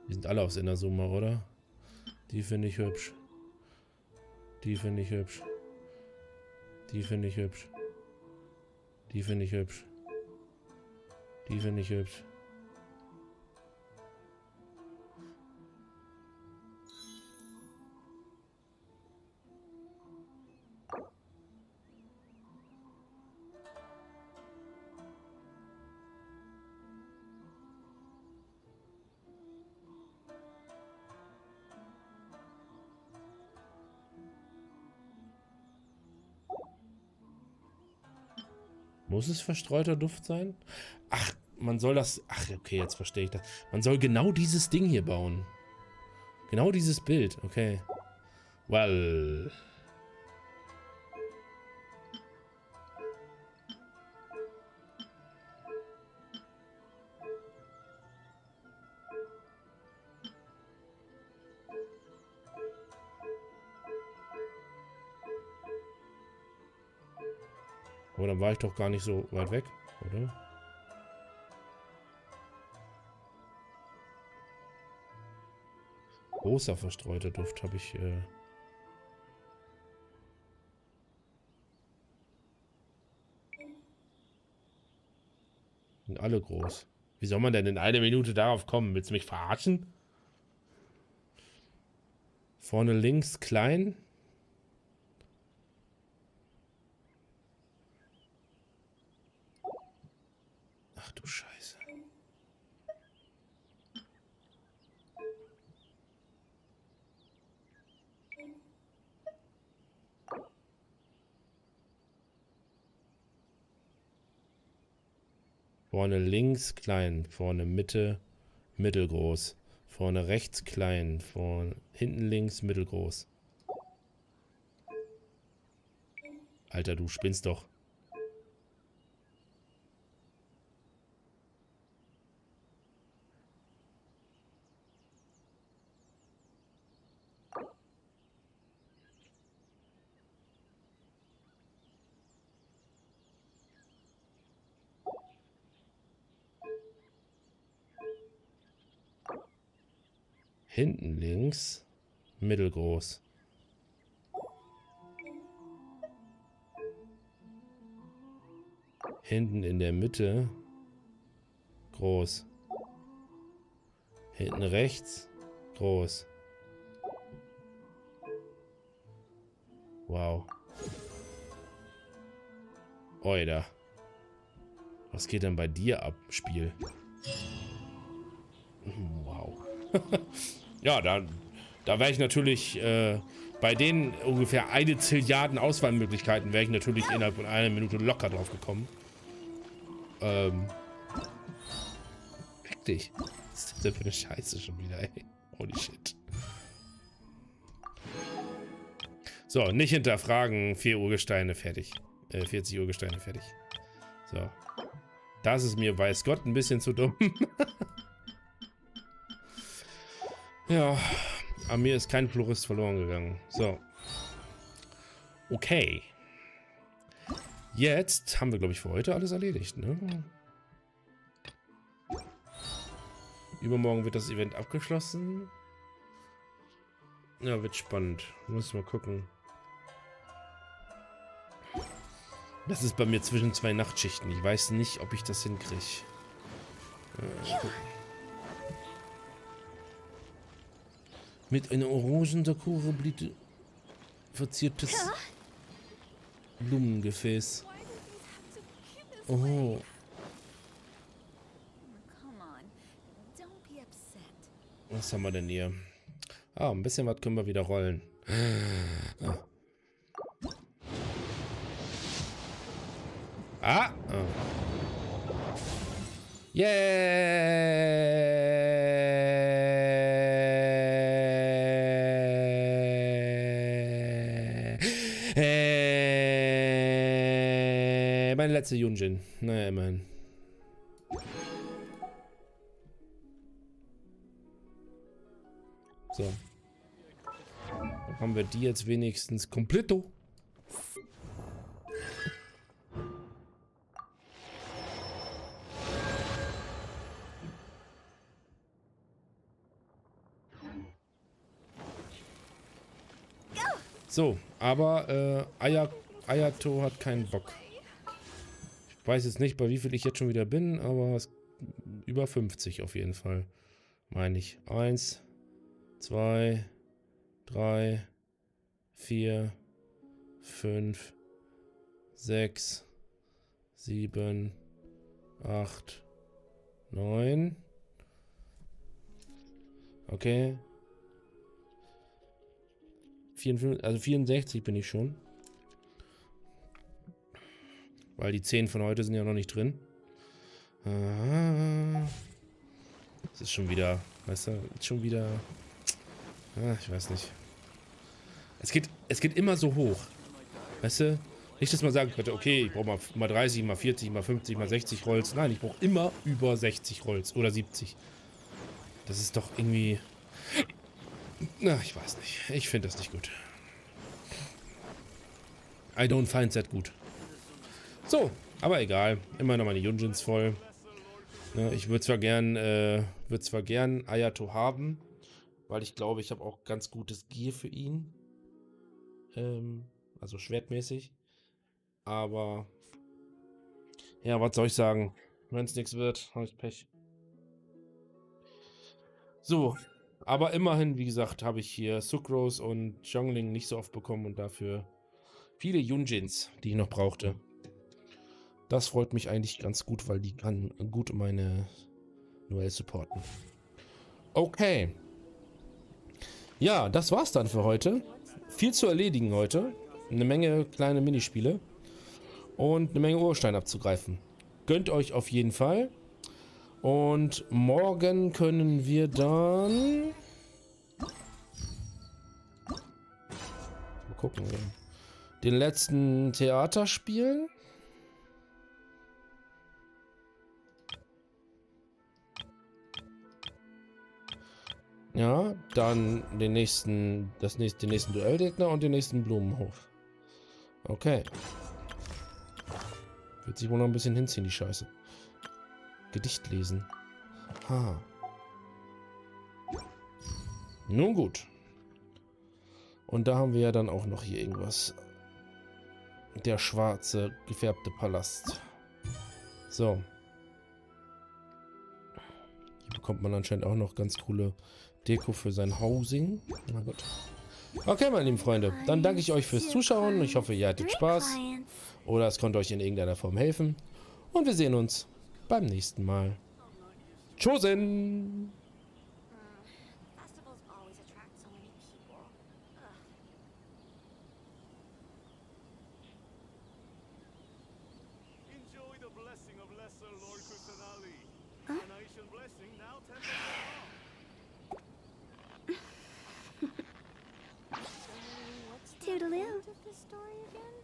Die sind alle aus Inazuma, oder? Die finde ich hübsch. Die finde ich hübsch. Die finde ich hübsch. Die finde ich hübsch. Die finde ich hübsch. Muss es verstreuter Duft sein? Ach, man soll das... Ach, okay, jetzt verstehe ich das. Man soll genau dieses Ding hier bauen. Genau dieses Bild, okay. Well... Aber dann war ich doch gar nicht so weit weg, oder? Großer verstreuter Duft habe ich... Sind alle groß. Wie soll man denn in 1 Minute darauf kommen? Willst du mich verarschen? Vorne links klein. Ach du Scheiße. Vorne links klein, vorne Mitte mittelgroß, vorne rechts klein, vorne hinten links mittelgroß. Alter, du spinnst doch. Hinten links, mittelgroß. Hinten in der Mitte, groß. Hinten rechts, groß. Wow. Oida. Was geht denn bei dir ab, Spiel? Wow. Ja, da wäre ich natürlich bei den ungefähr 1 Zilliarden Auswahlmöglichkeiten wäre ich natürlich innerhalb von 1 Minute locker drauf gekommen. Fick dich. Was ist das denn für eine Scheiße schon wieder, ey? Holy shit. So, nicht hinterfragen. 4 Urgesteine fertig. 40 Urgesteine fertig. So. Das ist mir, weiß Gott, ein bisschen zu dumm. Ja, an mir ist kein Florist verloren gegangen. So. Okay. Jetzt haben wir, glaube ich, für heute alles erledigt, ne? Übermorgen wird das Event abgeschlossen. Ja, wird spannend. Muss mal gucken. Das ist bei mir zwischen 2 Nachtschichten. Ich weiß nicht, ob ich das hinkriege. Mit einer orangen Sakura-Blüte verziertes Blumengefäß. Oh. Come on, don't be upset. Was haben wir denn hier? Ah, ein bisschen was können wir wieder rollen. Ah. Ah! Oh. Meine letzte Yunjin. Naja, immerhin. So. Dann haben wir die jetzt wenigstens kompletto. So, aber Ayato hat keinen Bock. Ich weiß jetzt nicht, bei wie viel ich jetzt schon wieder bin, aber über 50 auf jeden Fall. Meine ich. 1, 2, 3, 4, 5, 6, 7, 8, 9. Okay. 54, also 64 bin ich schon. Weil die 10 von heute sind ja noch nicht drin. Das ist schon wieder, weißt du, schon wieder. Ich weiß nicht. Es geht immer so hoch. Weißt du? Nicht, dass man sagen könnte, okay, ich brauche mal 30, mal 40, mal 50, mal 60 Rolls. Nein, ich brauche immer über 60 Rolls oder 70. Das ist doch irgendwie. Na, ich weiß nicht. Ich finde das nicht gut. I don't find that gut. So, aber egal. Immer noch meine Yunjins voll. Ja, ich würde zwar gern Ayato haben, weil ich glaube, ich habe auch ganz gutes Gear für ihn. Also schwertmäßig. Aber ja, was soll ich sagen? Wenn es nichts wird, habe ich Pech. So, aber immerhin, wie gesagt, habe ich hier Sucrose und Zhongling nicht so oft bekommen und dafür viele Yunjins, die ich noch brauchte. Das freut mich eigentlich ganz gut, weil die kann gut meine Duell supporten. Okay. Ja, das war's dann für heute. Viel zu erledigen heute. Eine Menge kleine Minispiele. Und eine Menge Urstein abzugreifen. Gönnt euch auf jeden Fall. Und morgen können wir dann... Mal gucken. Den letzten Theater spielen. Ja, dann den nächsten Duellgegner und den nächsten Blumenhof. Okay. Wird sich wohl noch ein bisschen hinziehen, die Scheiße. Gedicht lesen. Ha. Nun gut. Und da haben wir ja dann auch noch hier irgendwas. Der schwarze, gefärbte Palast. So. Hier bekommt man anscheinend auch noch ganz coole Deko für sein Housing. Na gut. Okay, meine lieben Freunde. Dann danke ich euch fürs Zuschauen. Ich hoffe, ihr hattet Spaß. Oder es konnte euch in irgendeiner Form helfen. Und wir sehen uns beim nächsten Mal. Tschüssen! Enjoy the blessing of Lesser Lord Kusanali. An Aishan blessing now 10 Toodaloo. Of the story again?